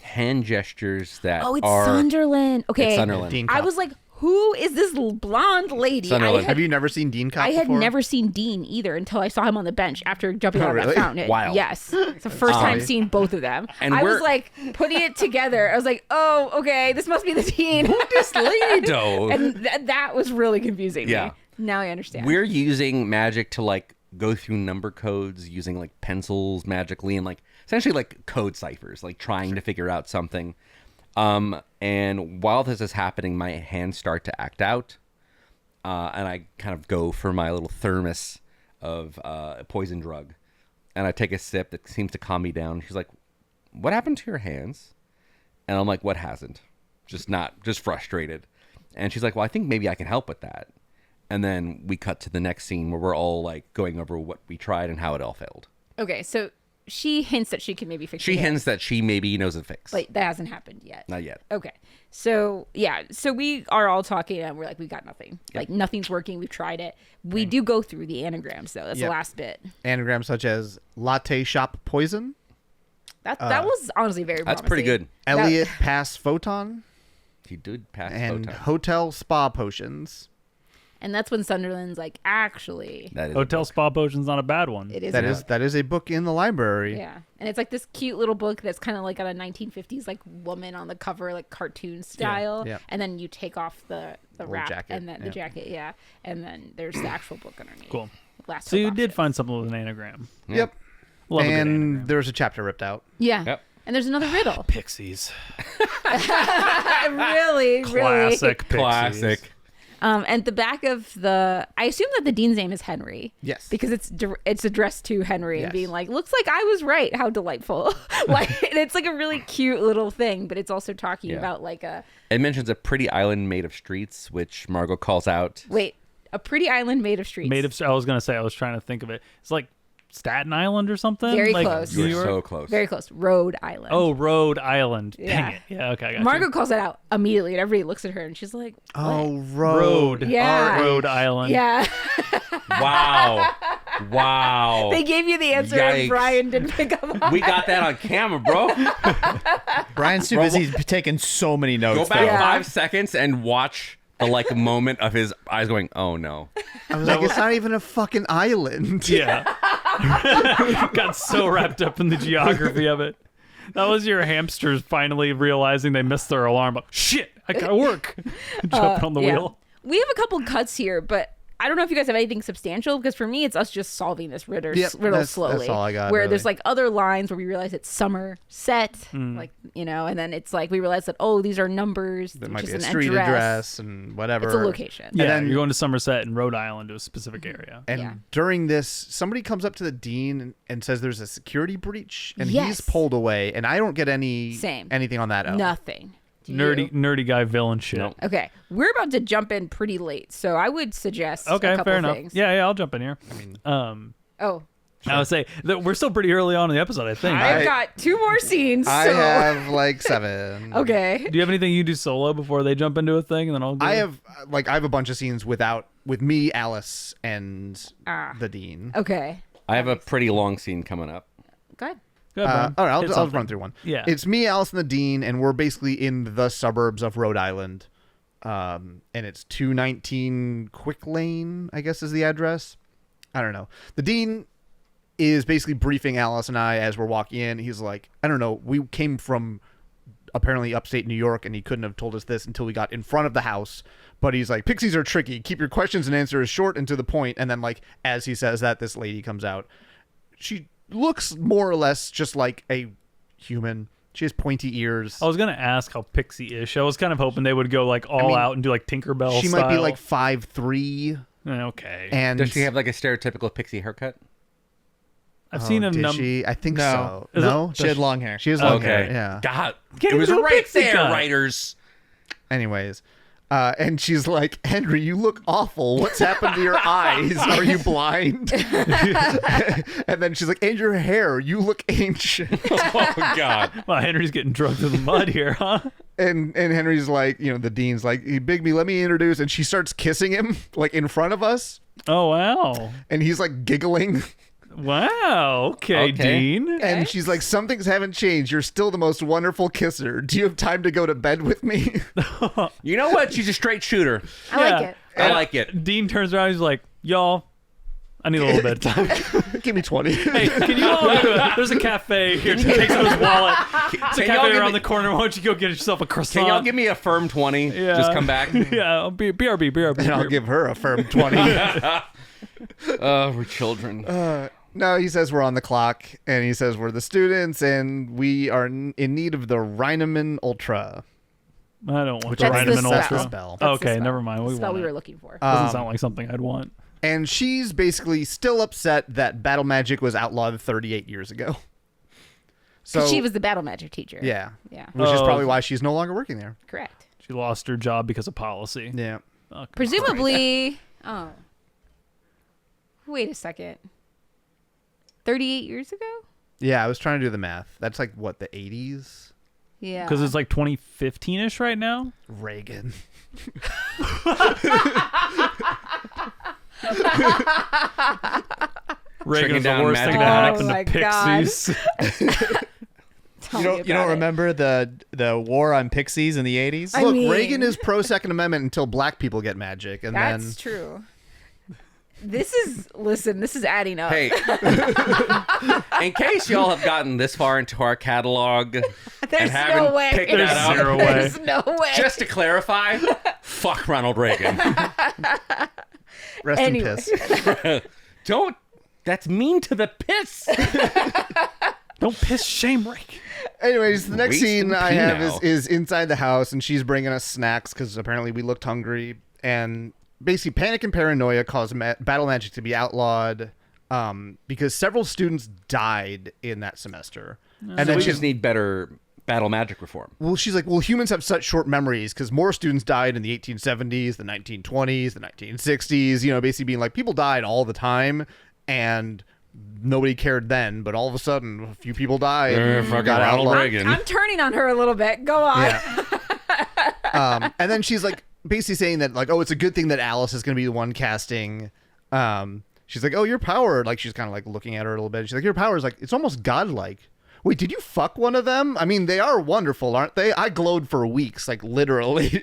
hand gestures that Oh, it's are Sunderland. Okay, It's Sunderland. Dean I Kopp. was like, who is this blonde lady? Sunderland. Have you never seen Dean Kopp I had before? never seen Dean either until I saw him on the bench after jumping out of really? that fountain. Wow. Yes. It's the first time seeing both of them. And I was we're- like putting it together. I was like, oh, okay, this must be the Dean. this lady though. And that was really confusing to Yeah. me. Now I understand. We're using magic to like go through number codes using like pencils magically and like essentially like code ciphers, like trying to figure out something. And while this is happening, my hands start to act out. And I kind of go for my little thermos of a poison drug. And I take a sip that seems to calm me down. She's like, what happened to your hands? And I'm like, what hasn't? Just frustrated. And she's like, well, I think maybe I can help with that. And then we cut to the next scene where we're all like going over what we tried and how it all failed. Okay, so she hints that she can maybe fix She your hints that she maybe knows a fix. Like that hasn't happened yet. Not yet. Okay. So yeah, so we are all talking and we're like, we got nothing. Like nothing's working. We've tried it. We do go through the anagrams though. That's Yep. the last bit. Anagrams such as latte shop poison, That was honestly very That's promising. pretty good. Elliot pass photon, He did pass and photon. hotel spa potions. And that's when Sunderland's like, actually, That is a Hotel book. Spa Potion's not a bad one. it is. That is a book in the library. Yeah. And it's like this cute little book that's kind of like got a 1950s like woman on the cover, like cartoon style. Yeah. And then you take off the wrap jacket, and then the yeah. jacket, yeah. And then there's the actual book underneath. Cool. Last So you box did it. find something with an anagram. Yep. Love a good And anagram. there's a chapter ripped out. Yeah. Yep. And there's another riddle. Pixies. really, really. Classic Pixies. Classic. And the back of I assume that the dean's name is Henry. Yes. Because it's addressed to Henry Yes. and being like, looks like I was right. How delightful. Like, and it's like a really cute little thing, but it's also talking Yeah. about like a It mentions a pretty island made of streets, which Margot calls out. a pretty island made of streets. I was going to say, I was trying to think of it. It's like Staten Island or something? Very like close. New You're York? so close. Very close. Rhode Island. Oh, Rhode Island. Yeah. Dang it. Yeah, okay, I got Margot you. calls it out immediately, and everybody looks at her, and she's like, what? Oh, Road. Yeah. Rhode Island. Yeah. Wow. Wow. They gave you the answer, and Yikes. Brian didn't pick up on We it. got that on camera, bro. Brian's too busy taking so many notes. Go back Yeah. 5 seconds and watch the like moment of his eyes going, oh no. I was like, it's not even a fucking island. Yeah. Got so wrapped up in the geography of it. That was your hamsters finally realizing they missed their alarm. Like, shit, I gotta work. Jumping on the Yeah. wheel. We have a couple cuts here, but I don't know if you guys have anything substantial, because for me, it's us just solving this riddle that's slowly. all I got, Where really. there's like other lines where we realize it's summer set, Hmm. like, and then it's like we realize that, oh, these are numbers. There which might is be a an street address and whatever. It's a location. Yeah, then- you're going to Somerset and Rhode Island to a specific area. And Yeah. during this, somebody comes up to the dean and says there's a security breach, and Yes. he's pulled away. And I don't get Same. anything on that. Nothing. Do you? Nerdy guy villain shit. Nope. Okay, we're about to jump in pretty late, so I would suggest Okay, a couple fair enough. things. Yeah, I'll jump in here. Oh, I would say that we're still pretty early on in the episode, I think. I've got 2 more scenes. I so. have like 7. Okay. Do you have anything you do solo before they jump into a thing, and then I'll go? I have a bunch of scenes with me, Alice, and the dean. Okay. I have a pretty long scene coming up. Go ahead. Go ahead, All Brian. right, Hit I'll something. run through one. Yeah. It's me, Alice, and the dean, and we're basically in the suburbs of Rhode Island. And it's 219 Quick Lane, I guess is the address. I don't know. The dean is basically briefing Alice and I as we're walking in. He's like, I don't know, we came from apparently upstate New York, and he couldn't have told us this until we got in front of the house. But he's like, pixies are tricky. Keep your questions and answers short and to the point. And then, like, as he says that, this lady comes out. She looks more or less just like a human. She has pointy ears. I was gonna ask how pixie-ish. I was kind of hoping they would go like all out and do like Tinkerbell. She might be style. like 5'3", okay. and Does she have like a stereotypical pixie haircut? I've seen a did number. she? I think No. so. Is it- No, She had long hair. she has long Okay. hair. Yeah. God. Can't It was even do a right pixie there, cut. writers. Anyways, And she's like, Henry, you look awful. What's happened to your eyes? Are you blind? And then she's like, and your hair, you look ancient. Oh God. Well, Henry's getting drugged in the mud here, huh? And Henry's like, the dean's like, hey, Bigby, let me introduce. And she starts kissing him like in front of us. Oh, wow. And he's like giggling. Wow. Okay, Dean. And she's like, some things haven't changed. You're still the most wonderful kisser. Do you have time to go to bed with me? You know what? She's a straight shooter. I like it. I like it. Dean turns around. He's like, y'all, I need a little bit of time. Give me 20. Hey, can you all go to there's a cafe here. He takes out his wallet. It's a Can y'all cafe give around me- the corner. Why don't you go get yourself a croissant? Can y'all give me a firm 20? Yeah. Just come back. Yeah, BRB. And I'll give her a firm 20. We're children. No, he says we're on the clock, and he says we're the students, and we are in need of the Rhinaman Ultra. I don't want the That's the Rhinaman spell. That's the Ultra. spell. That's the Okay, spell. never mind. We The spell want we it. were looking for. Doesn't sound like something I'd want. And she's basically still upset that battle magic was outlawed 38 years ago. So She was the battle magic teacher. yeah, Yeah. which is Oh. probably why she's no longer working there. Correct. She lost her job because of policy. Yeah. Fucking Presumably. Oh. Wait a second. 38 years ago? Yeah, I was trying to do the math. That's like, what, the 80s? Yeah. Because it's like 2015-ish right now. Reagan. Reagan's the down worst thing magic that Oh happened my to God. Pixies. Tell You me don't about it. remember the war on pixies in the 80s? I Look, mean- Reagan is pro Second Amendment until black people get magic, and That's then true. This is adding up. Hey, in case y'all have gotten this far into our catalog and There's haven't no way. picked There's that up, zero way. There's no way. just to clarify, fuck Ronald Reagan. rest Anyway. in piss. Don't. That's mean to the piss. Don't piss shame, Rick. Anyways, the next Waste scene and I pee have now. is inside the house, and she's bringing us snacks because apparently we looked hungry. And basically, panic and paranoia cause battle magic to be outlawed because several students died in that semester. And So then we she's just need better battle magic reform. she's like, well, humans have such short memories because more students died in the 1870s, the 1920s, the 1960s. Basically being like people died all the time, and nobody cared then. But all of a sudden, a few people died. and fucking got Ronald outlawed. Reagan. I'm turning on her a little bit. Go on. Yeah. And then she's like basically saying that like, oh, it's a good thing that Alice is going to be the one casting. She's like, oh, your power. Like she's kind of like looking at her a little bit. She's like, your power is like, it's almost godlike. Wait, did you fuck one of them? I mean, they are wonderful, aren't they? I glowed for weeks, like literally.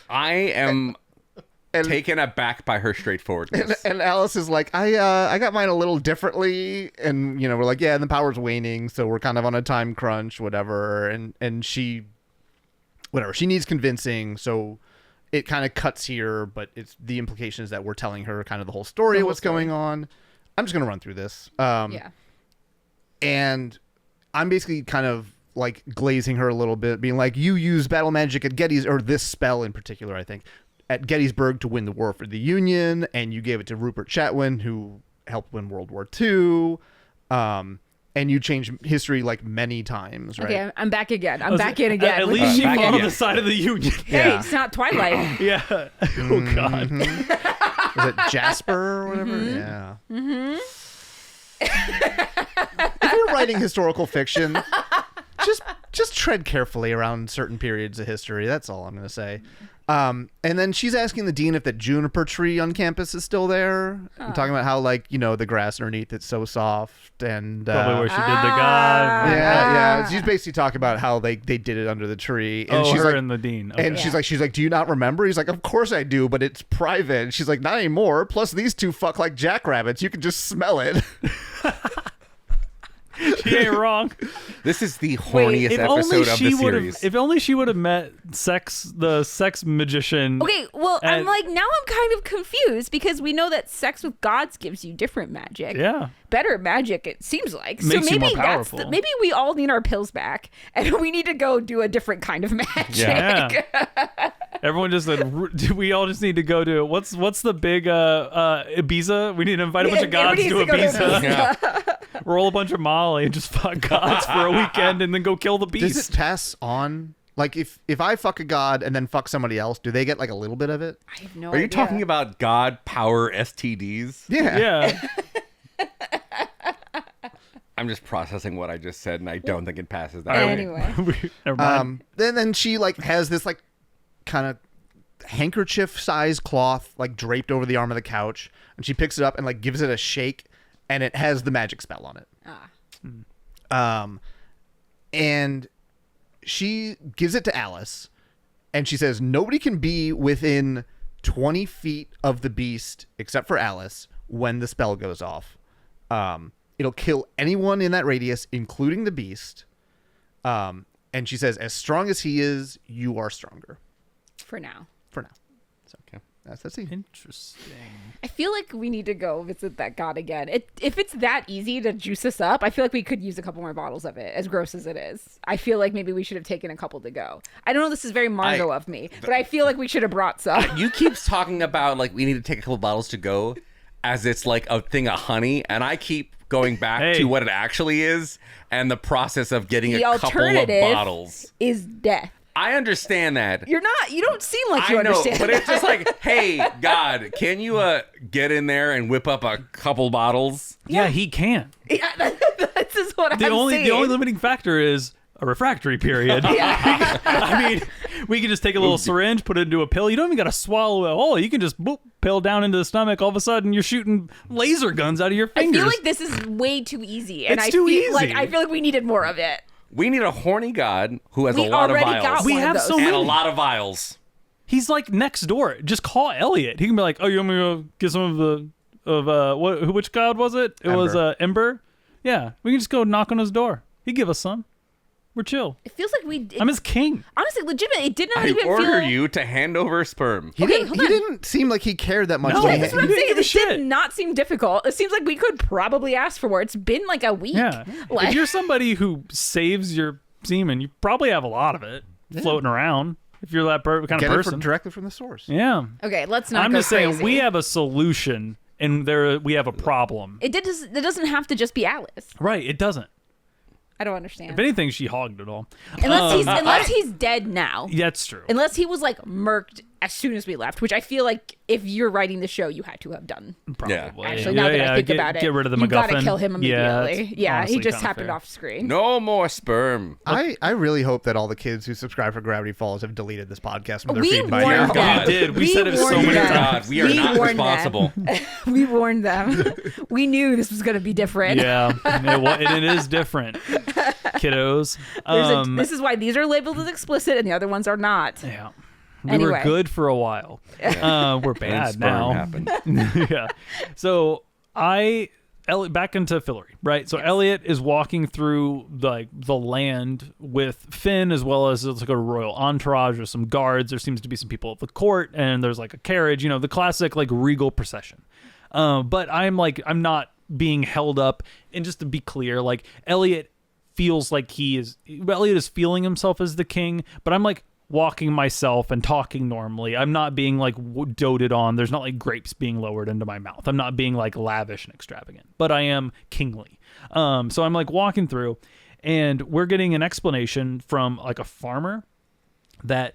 I am And- taken aback by her straightforwardness. And Alice is like, I got mine a little differently, and we're like, yeah, and the power's waning, so we're kind of on a time crunch, whatever. And she needs convincing, so it kind of cuts here, but it's the implication is that we're telling her kind of the whole story of what's going on. I'm just gonna run through this. Yeah. And I'm basically kind of like glazing her a little bit, being like, you use battle magic at Gettysburg, or this spell in particular, I think, at Gettysburg to win the war for the Union, and you gave it to Rupert Chatwin, who helped win World War II. And you changed history like many times, right? Okay, I'm back again. I'm back in again. At with least the she back fought on again. the side of the Union. Hey, Yeah. it's not Twilight. Yeah. Oh, God. Was it Jasper or whatever? Mm-hmm. Yeah. If you're writing historical fiction, just tread carefully around certain periods of history. That's all I'm going to say. And then she's asking the dean if that juniper tree on campus is still there. And talking about how, like, the grass underneath it's so soft. And Probably where she did the god. yeah. She's basically talking about how they did it under the tree. And Oh, she's her like, and the dean. Okay. and she's like, do you not remember? He's like, of course I do, but it's private. And she's like, not anymore. Plus, these two fuck like jackrabbits. You can just smell it. She ain't wrong. This is the horniest If only episode of she the would have. series. If only she would have met the sex magician. Okay, well, I'm And- like, now I'm kind of confused because we know that sex with gods gives you different magic. Yeah. Better magic, it seems like. So Makes you maybe more that's powerful. maybe we all need our pills back and we need to go do a different kind of magic. Yeah. Everyone just said, we all just need to go to what's the big Ibiza? We need to invite a bunch of gods to Everybody needs to go to Ibiza. Yeah. Roll a bunch of Molly and just fuck gods for a weekend and then go kill the Does beast. it pass on Like if I fuck a god and then fuck somebody else, do they get like a little bit of it? I have no Are idea. you talking about God power STDs? Yeah. Yeah. I'm just processing what I just said, and I don't think it passes that. Anyway. Never mind. Then she like has this like kind of handkerchief sized cloth like draped over the arm of the couch, and she picks it up and like gives it a shake, and it has the magic spell on it. And she gives it to Alice, and she says nobody can be within 20 feet of the beast except for Alice when the spell goes off. It'll kill anyone in that radius, including the beast. And she says, as strong as he is, you are stronger. For now. For now. So Okay. that's the scene. Interesting. I feel like we need to go visit that god again. If it's that easy to juice us up, I feel like we could use a couple more bottles of it, as gross as it is. I feel like maybe we should have taken a couple to go. I don't know, this is very Margot of me, but I feel like we should have brought some. You keep talking about like we need to take a couple bottles to go, as it's like a thing of honey, and I keep going back to what it actually is and the process of getting The a couple of alternative bottles. is death. I understand that. You don't seem like you I know, understand but that. it's just like, hey, God, can you get in there and whip up a couple bottles? Yeah, he can. Yeah, this is what The I'm only saying. the only limiting factor is a refractory period. I mean, we can just take a little syringe, put it into a pill. You don't even got to swallow it all. You can just boop, pill down into the stomach. All of a sudden, you're shooting laser guns out of your I fingers. feel like this is way too easy, and It's I too feel like easy. we needed more of it. We need a horny God who has We a lot of already vials. got We one of have those. so and many. a lot of vials. He's like next door. Just call Elliot. He can be like, "Oh, you want me to get some of which god was it? It was Ember. Yeah, we can just go knock on his door. He'd give us some. We're chill. It feels like I'm his king. honestly, legitimate. It did not I even order feel. you to hand over sperm. He Okay, didn't. hold He on. didn't seem like he cared that much. No, when he That's what had- I'm He saying. didn't This give a did shit. not seem difficult. It seems like we could probably ask for more. It's been like a week. Yeah. Like, If you're somebody who saves your semen, you probably have a lot of it floating around. If you're that kind of Get it person. directly from the source. Yeah. okay, let's not I'm go just saying crazy. we have a solution and we have a problem. It doesn't have to just be Alice. Right, it doesn't. I don't understand. If anything, she hogged it all. Unless he's dead now. Yeah, that's true. Unless he was like murked as soon as we left, which I feel like if you're writing the show, you had to have done. Probably. Actually, now that I think about it, Get rid of the you MacGuffin. gotta kill him immediately. that's Yeah, he honestly just kinda happened fair. off screen. No more sperm. I really hope that all the kids who subscribe for Gravity Falls have deleted this podcast from their We feed by warned now. them. God. We did. We said it so warned many them. times. God, we are not warned them. responsible. We warned them. We knew this was going to be different. Yeah, it is different, kiddos. This is why these are labeled as explicit and the other ones are not. Yeah. We were Anyway. good for a while. We're And then bad sperm now. happened. Yeah. So Elliot, back into Fillory, right? So Elliot is walking through the land with Finn, as well as it's like a royal entourage. There's some guards. There seems to be some people at the court, and there's like a carriage. You know, the classic like regal procession. But I'm not being held up. And just to be clear, like Elliot feels like Elliot is feeling himself as the king, but I'm like walking myself and talking normally. I'm not being like doted on. There's not like grapes being lowered into my mouth. I'm not being like lavish and extravagant, but I am kingly. So I'm like walking through, and we're getting an explanation from like a farmer that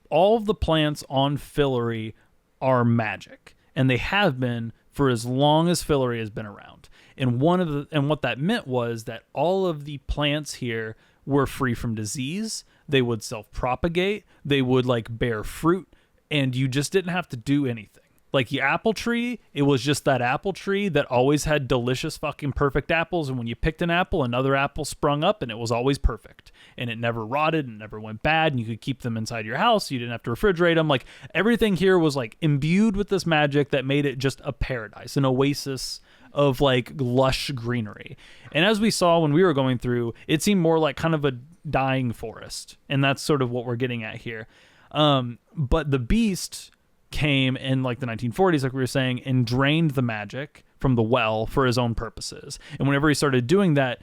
all of the plants on Fillory are magic, and they have been for as long as Fillory has been around. And what that meant was that all of the plants here were free from disease. They would self-propagate. They would like bear fruit, and you just didn't have to do anything. Like the apple tree, it was just that apple tree that always had delicious fucking perfect apples, and when you picked an apple, another apple sprung up, and it was always perfect. And it never rotted and never went bad, and you could keep them inside your house. You didn't have to refrigerate them. Like everything here was like imbued with this magic that made it just a paradise, an oasis of like lush greenery. And as we saw when we were going through, it seemed more like kind of a dying forest, and that's sort of what we're getting at here. But the beast came in like the 1940s, like we were saying, and drained the magic from the well for his own purposes. And whenever he started doing that,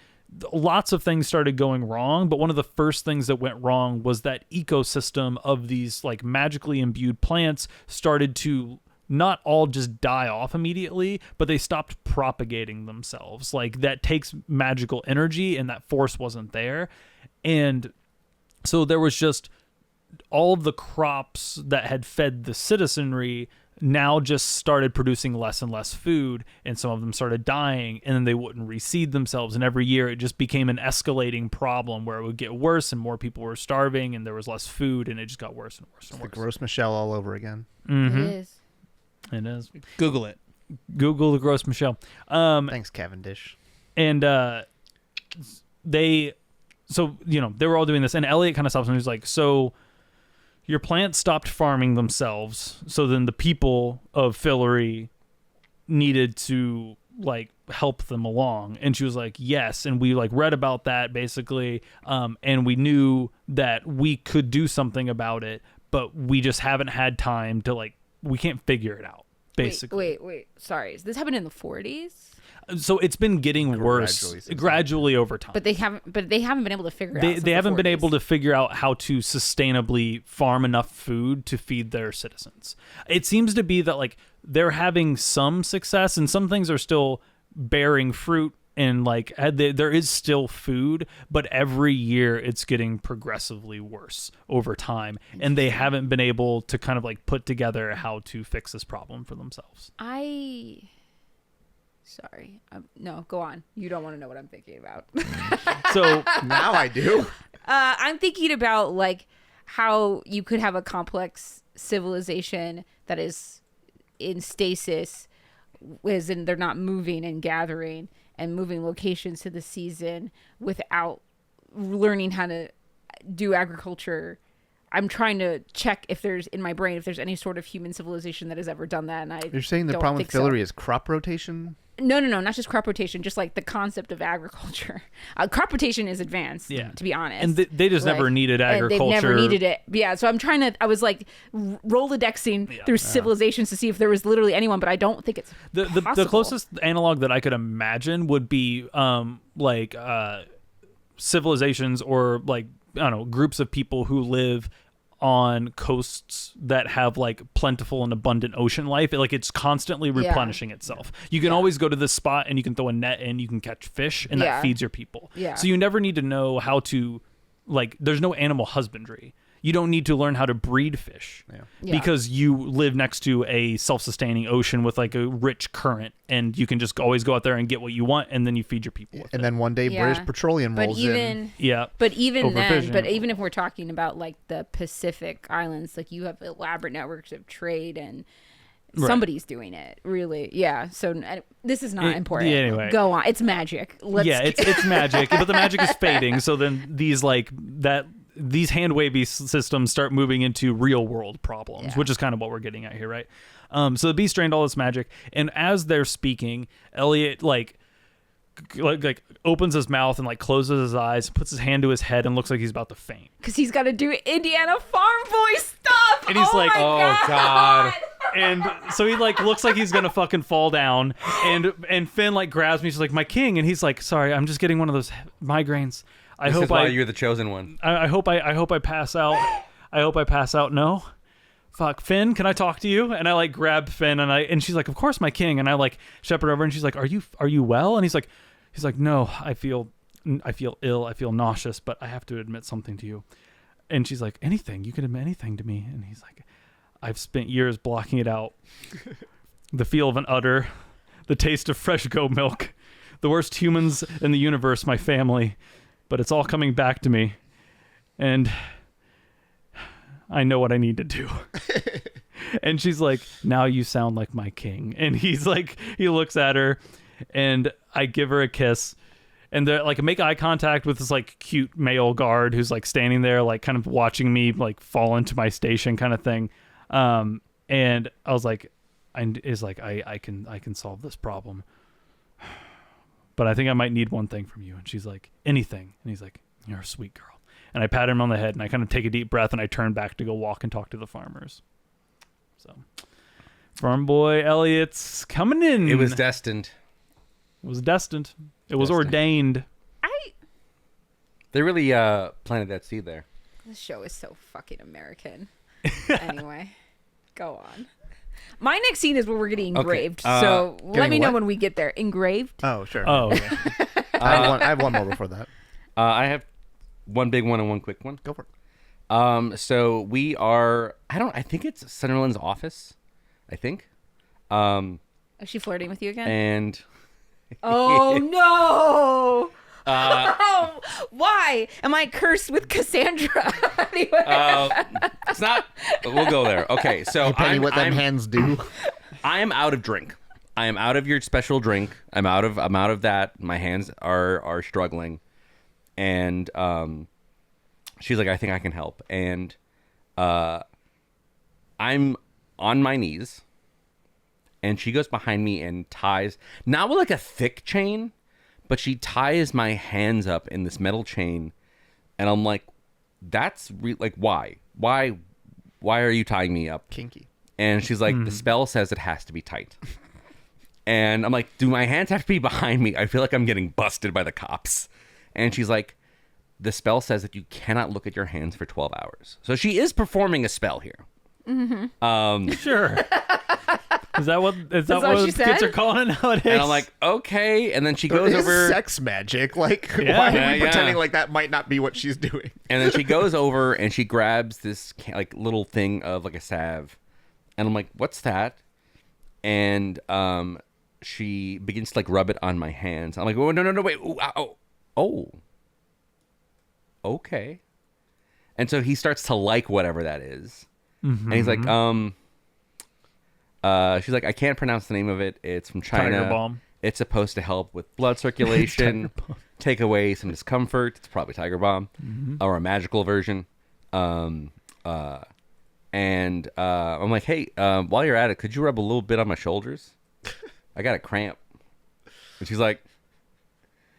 lots of things started going wrong. But one of the first things that went wrong was that ecosystem of these like magically imbued plants started to not all just die off immediately, but they stopped propagating themselves. Like that takes magical energy, and that force wasn't there. And so there was just all of the crops that had fed the citizenry now just started producing less and less food, and some of them started dying, and then they wouldn't reseed themselves, and every year it just became an escalating problem where it would get worse and more people were starving and there was less food, and it just got worse and worse and The worse. gross Michelle all over again. It is. It is. Google it. Google the gross Michelle. Thanks, Cavendish. And they were all doing this, and Elliot kind of stops and he's like, so your plants stopped farming themselves, so then the people of Fillory needed to like help them along. And she was like, yes, and we like read about that basically, and we knew that we could do something about it, but we just haven't had time to like, we can't figure it out basically. Wait. Sorry. This happened in the 40s? So it's been getting worse gradually over time. But they haven't been able to figure it out. They since the haven't been 40s. able to figure out how to sustainably farm enough food to feed their citizens. It seems to be that like they're having some success and some things are still bearing fruit, and like there is still food, but every year it's getting progressively worse over time, and they haven't been able to kind of like put together how to fix this problem for themselves. Sorry. No, go on. You don't want to know what I'm thinking about. So Now I do. I'm thinking about like how you could have a complex civilization that is in stasis, as in they're not moving and gathering and moving locations to the season without learning how to do agriculture. I'm trying to check if there's in my brain if there's any sort of human civilization that has ever done that, and You're saying the don't problem with think so. Fillory is crop rotation? No, not just crop rotation, just like the concept of agriculture. Crop rotation is advanced, to be honest. And they just never needed and agriculture. They've never needed it. Yeah, so I was like Rolodexing through civilizations to see if there was literally anyone, but I don't think it's the possible. closest analog that I could imagine would be civilizations or like, I don't know, groups of people who live on coasts that have like plentiful and abundant ocean life. It's constantly replenishing itself. You can always go to this spot and you can throw a net in, you can catch fish, and that feeds your people. Yeah. So you never need to know how to, like, there's no animal husbandry. You don't need to learn how to breed fish because you live next to a self-sustaining ocean with like a rich current, and you can just always go out there and get what you want, and then you feed your people with it. And then one day British Petroleum rolls in. But even Overfishing. then, even if we're talking about like the Pacific Islands, like you have elaborate networks of trade and somebody's doing it, really. Yeah. So this is not important. Yeah, anyway. Go on. It's magic. It's magic, but the magic is fading. So then these hand wavy systems start moving into real world problems, which is kind of what we're getting at here, right? So the beast drained all this magic, and as they're speaking, Elliot like opens his mouth and like closes his eyes, puts his hand to his head, and looks like he's about to faint. Because he's got to do Indiana Farm Boy stuff. And he's like, my God. And so he like looks like he's gonna fucking fall down, and Finn like grabs me. She's like, my king, and he's like, sorry, I'm just getting one of those migraines. This is why you're the chosen one. I hope I pass out. I hope I pass out. No, fuck, Finn, can I talk to you? And I like grab Finn, and she's like, of course, my king. And I like shepherd over, and she's like, are you well? And he's like, no, I feel ill. I feel nauseous, but I have to admit something to you. And she's like, anything, you can admit anything to me. And he's like, I've spent years blocking it out. The feel of an udder, the taste of fresh goat milk, the worst humans in the universe, my family. But it's all coming back to me, and I know what I need to do. And she's like, now you sound like my king. And he's like, he looks at her, and I give her a kiss, and they're like, make eye contact with this like cute male guard who's like standing there, like kind of watching me like fall into my station kind of thing. And I was like, I can solve this problem. But I think I might need one thing from you. And she's like, anything. And he's like, you're a sweet girl. And I pat him on the head, and I kind of take a deep breath, and I turn back to go walk and talk to the farmers. So, farm boy Elliot's coming in. It was destined. It was destined. It was ordained. They really planted that seed there. This show is so fucking American. Anyway, go on. My next scene is where we're getting engraved. So let me know when we get there. Engraved? Oh, sure. Oh, okay. I have one more before that. I have one big one and one quick one. Go for it. So we are. I think it's Sunderland's office. I think. Is she flirting with you again? And. Oh no! Why am I cursed with Cassandra? Anyway, It's not. We'll go there. Okay, so Penny, what them hands do. I am out of drink. I am out of your special drink. I'm out of that. My hands are struggling, and she's like, I think I can help, and I'm on my knees, and she goes behind me and ties, not with like a thick chain, but she ties my hands up in this metal chain, and I'm like, that's like why are you tying me up? Kinky. And she's like, the spell says it has to be tight. And I'm like, do my hands have to be behind me? I feel like I'm getting busted by the cops. And she's like, the spell says that you cannot look at your hands for 12 hours. So she is performing a spell here. Sure. Is that what what she kids said? are calling it nowadays? And I'm like, okay. And then she goes It is over. sex magic. Like, Yeah. why are Yeah, we yeah. pretending like that might not be what she's doing? And then she goes over and she grabs this like little thing of like a salve. And I'm like, what's that? And she begins to like rub it on my hands. I'm like, oh, no, wait. Ooh, oh. Okay. And so he starts to like whatever that is. And he's like, she's like, I can't pronounce the name of it. It's from China. Tiger balm. It's supposed to help with blood circulation, take away some discomfort. It's probably Tiger Balm or a magical version. And I'm like, hey, while you're at it, could you rub a little bit on my shoulders? I got a cramp. And she's like,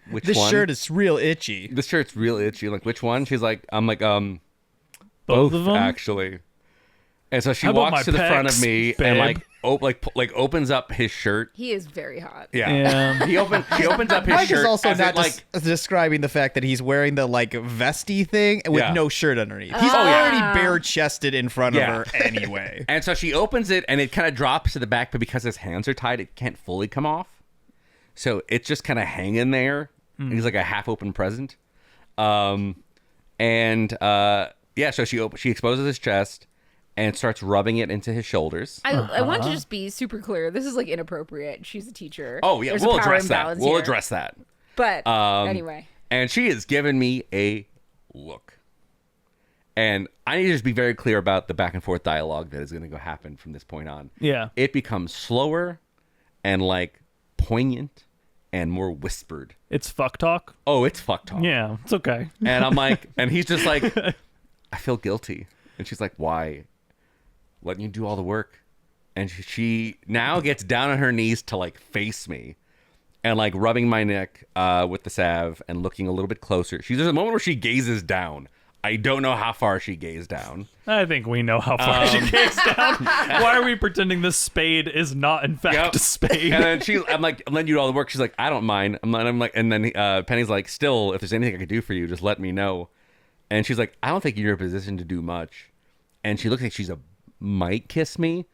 which This one? shirt is real itchy. This shirt's real itchy. Like, which one? She's like, I'm like, Both both of them? actually. And so she How about my walks to the front of pecs, me babe? and like opens up his shirt. he is very hot. Yeah. She opens up his Mike shirt. is also as not it, like, describing the fact that he's wearing the like vesty thing with Yeah. no shirt underneath. He's Oh, yeah. already bare chested in front Yeah. of her anyway. And so she opens it and it kind of drops to the back, but because his hands are tied, it can't fully come off. So it's just kind of hanging there. And he's like a half open present. So she exposes his chest and starts rubbing it into his shoulders. I want to just be super clear. This is like inappropriate. She's a teacher. Oh yeah, There's a we'll power address that. imbalance We'll here. address that. But anyway, And she has given me a look. And I need to just be very clear about the back and forth dialogue that is going to go happen from this point on. Yeah. It becomes slower and like poignant and more whispered. It's fuck talk. Oh, it's fuck talk. Yeah, it's okay. And I'm like, and he's just like, I feel guilty. And she's like, why? Letting you do all the work. And she now gets down on her knees to like face me and like rubbing my neck with the salve and looking a little bit closer. There's a moment where she gazes down. I don't know how far she gazed down. I think we know how far she gets down. Why are we pretending this spade is not in fact a spade? And then I'm like, I'm letting you do all the work. She's like, I don't mind. I'm like, and then Penny's like, still, if there's anything I could do for you, just let me know. And she's like, I don't think you're in a position to do much. And she looks like she's might kiss me.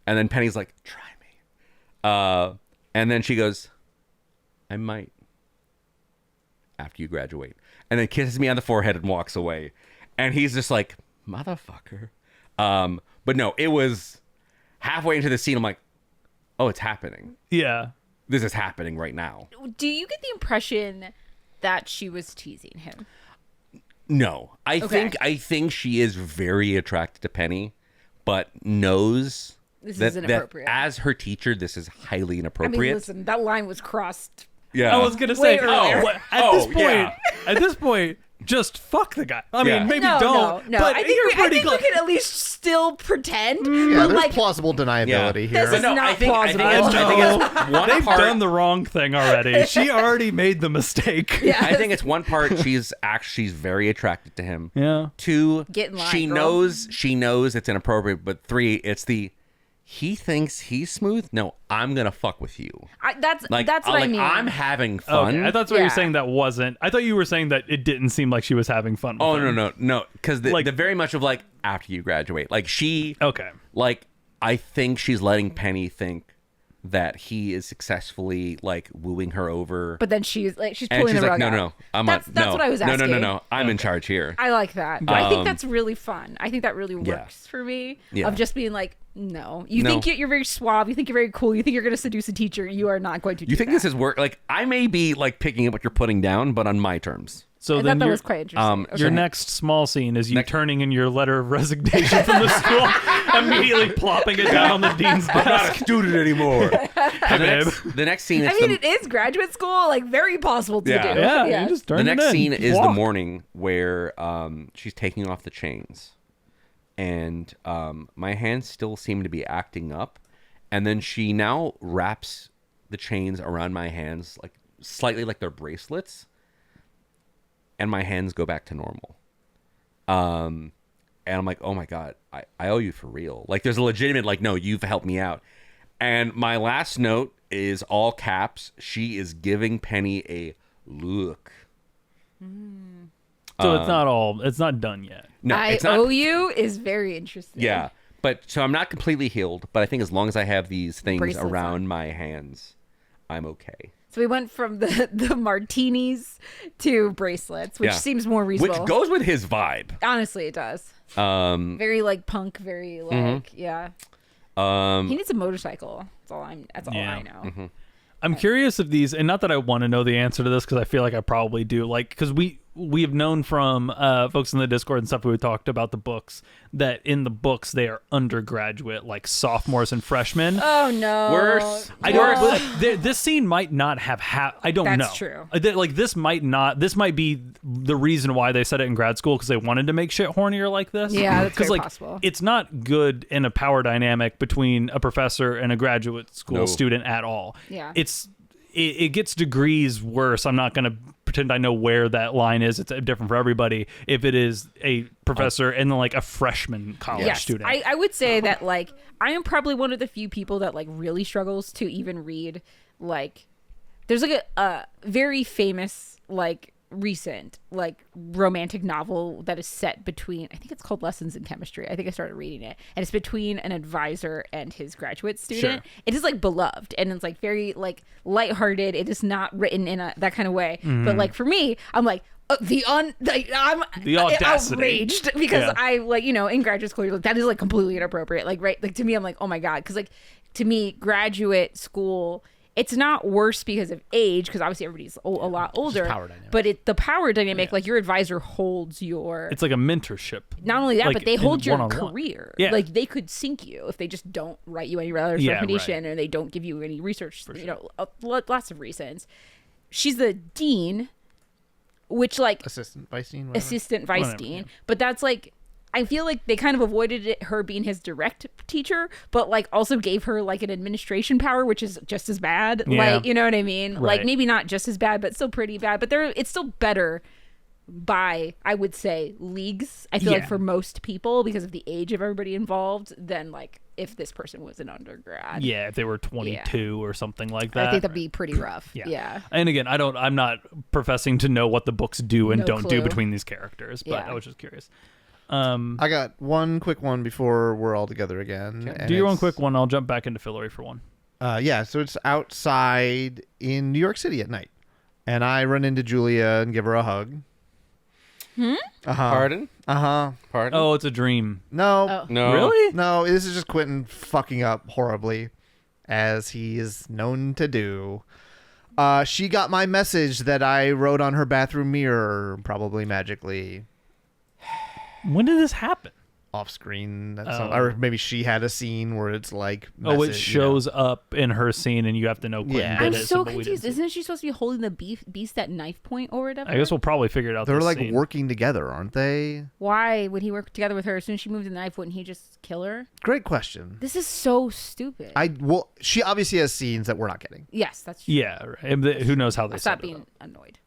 And then Penny's like, try me. And then she goes, I might. After you graduate. And then kisses me on the forehead and walks away. And he's just like, motherfucker. But no, it was halfway into the scene. I'm like, oh, it's happening. Yeah. This is happening right now. do you get the impression that she was teasing him? No, I think she is very attracted to Penny, but knows This that, is inappropriate. that as her teacher, this is highly I inappropriate. mean, listen, that line was crossed. Yeah, I was gonna Way say, earlier. at this point, just fuck the guy. I mean, Yeah. maybe No, don't. no. But I you're think, pretty we close. can at least still pretend. Yeah, but there's like, plausible deniability This here. is not I think plausible. it's one They've part. done the wrong thing already. She already made the mistake. yeah, I think it's one part she's very attracted to him. Yeah. 2, Get in line, she girl. knows it's inappropriate. But 3, it's he thinks he's smooth. No, I'm gonna fuck with you. that's Like what I mean. I'm having fun. Okay, I thought what you Yeah. were saying that wasn't. I thought you were saying that it didn't seem like she was having fun. With Oh him. no! Because the Like- very much of like after you graduate, like she, Okay. like I think she's letting Penny think that he is successfully like wooing her over. But then she's like, she's and pulling she's the like, rug no, out. I'm That's what I was asking. No, I'm in charge here. I like that. I think that's really fun. I think that really works for me. Yeah. Of just being like, no, you think you're very suave, you think you're very cool, you think you're going to seduce a teacher, you are not going to do You think that. this is work? Like, I may be like picking up what you're putting down, but on my terms. So I then thought that your, was quite interesting. your Okay. next small scene is you turning in your letter of resignation from the school, immediately plopping it down on the dean's desk. I'm not a student anymore. The next scene is I mean, it is graduate school, like very possible to do. Yeah, you just turn the it next in. scene is the Walk. morning where she's taking off the chains, and my hands still seem to be acting up, and then she now wraps the chains around my hands like slightly like they're bracelets, and my hands go back to normal. And I'm like, oh my god, I owe you for real. Like, there's a legitimate like, no, you've helped me out. And my last note is all caps. She is giving Penny a look. So it's not done yet. No, I it's not. owe you is very interesting. Yeah, but so I'm not completely healed. But I think as long as I have these things Bracelets around on. my hands, I'm okay. So we went from the martinis to bracelets, which Yeah. seems more reasonable. Which goes with his vibe. Honestly, it does. Very like punk, very like yeah. He needs a motorcycle. That's all Yeah. I know. I'm curious if these, and not that I want to know the answer to this because I feel like I probably do. Like, because we have known from folks in the Discord and stuff who talked about the books that in the books they are undergraduate, like sophomores and freshmen. Oh no. Worse. I don't. This scene might not have. I don't know. That's true. Like this might not. This might be the reason why they said it in grad school because they wanted to make shit hornier like this. Yeah, that's very like possible. it's not good in a power dynamic between a professor and a graduate school No. student at all. Yeah. It gets degrees worse. I'm not going to pretend I know where that line is. It's different for everybody. If it is a professor and then like a freshman college Yes, student. I would say that like I am probably one of the few people that like really struggles to even read like there's like a very famous like recent like romantic novel that is set between I think it's called Lessons in Chemistry. I think I started reading it and it's between an advisor and his graduate student. Sure. It is like beloved and it's like very like lighthearted. It is not written in a that kind of way. But like for me, I'm like I'm The audacity. outraged because Yeah. I like in graduate school you're like that is like completely inappropriate like right like to me I'm like oh my god because like to me graduate school it's not worse because of age because obviously everybody's a lot older power dynamic. but the power dynamic like your advisor holds your It's like a mentorship. not only that like, but they in hold your one-on-one. career Yeah. like they could sink you if they just don't write you any letters of Yeah, recommendation right. and they don't give you any research lots of reasons. She's the dean which like Assistant vice dean. Whatever. assistant vice Whatever, dean yeah. but that's like I feel like they kind of avoided it, her being his direct teacher but like also gave her like an administration power which is just as bad Yeah. like you know what I mean Right. like maybe not just as bad but still pretty bad but it's still better by I would say leagues I feel like Yeah. for most people because of the age of everybody involved than like if this person was an undergrad. Yeah, if they were 22 or something like that. I think that'd be pretty rough. Yeah. Yeah. And again, I'm not professing to know what the books do and No don't do clue. between these characters, but Yeah. I was just curious. I got one quick one before we're all together again. and Do your one it's- quick one. I'll jump back into Fillory for one. Yeah, so it's outside in New York City at night, and I run into Julia and give her a hug. Pardon? Pardon? Oh, it's a dream. No, Oh. no. Really? no, this is just Quentin fucking up horribly, as he is known to do. She got my message that I wrote on her bathroom mirror, probably magically. When did this happen? Off screen, Oh. or maybe she had a scene where it's like Oh, it message, you know. shows up in her scene, and you have to know Quentin Yeah. did I'm it. so but we confused. didn't see it. Isn't she supposed to be holding the beast at knife point or whatever? I guess we'll probably figure it out. They're this like scene. working together, aren't they? Why would he work together with her? As soon as she moved the knife, wouldn't he just kill her? Great question. This is so stupid. She obviously has scenes that we're not getting. Yes, that's true. Yeah, right. And who knows how they Stop set it being up. annoyed.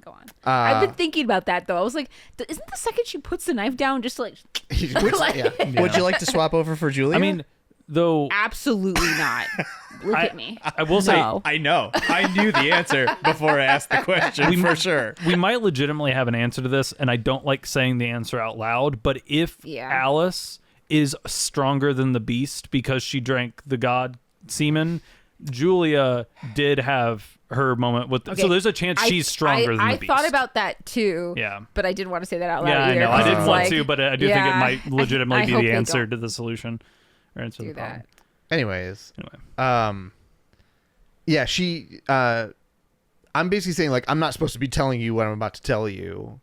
Go on. I've been thinking about that though. I was like, isn't the second she puts the knife down just like Like- yeah. Would you like to swap over for Julia? I mean, though, absolutely not. Look at me. I will say No. I know. I knew the answer before I asked the question for sure. we might legitimately have an answer to this, and I don't like saying the answer out loud, but if Yeah. Alice is stronger than the beast because she drank the god semen, Julia did have her moment with. Okay. So there's a chance she's stronger than the I beast. thought about that too. Yeah. But I didn't want to say that out loud Yeah, I either. know. I 'cause didn't it's want like, to, but I do think it yeah, might legitimately I be hope the they answer don't to the solution or answer to do the problem. that. Anyways, Anyway. yeah, she I'm basically saying, like, I'm not supposed to be telling you what I'm about to tell you.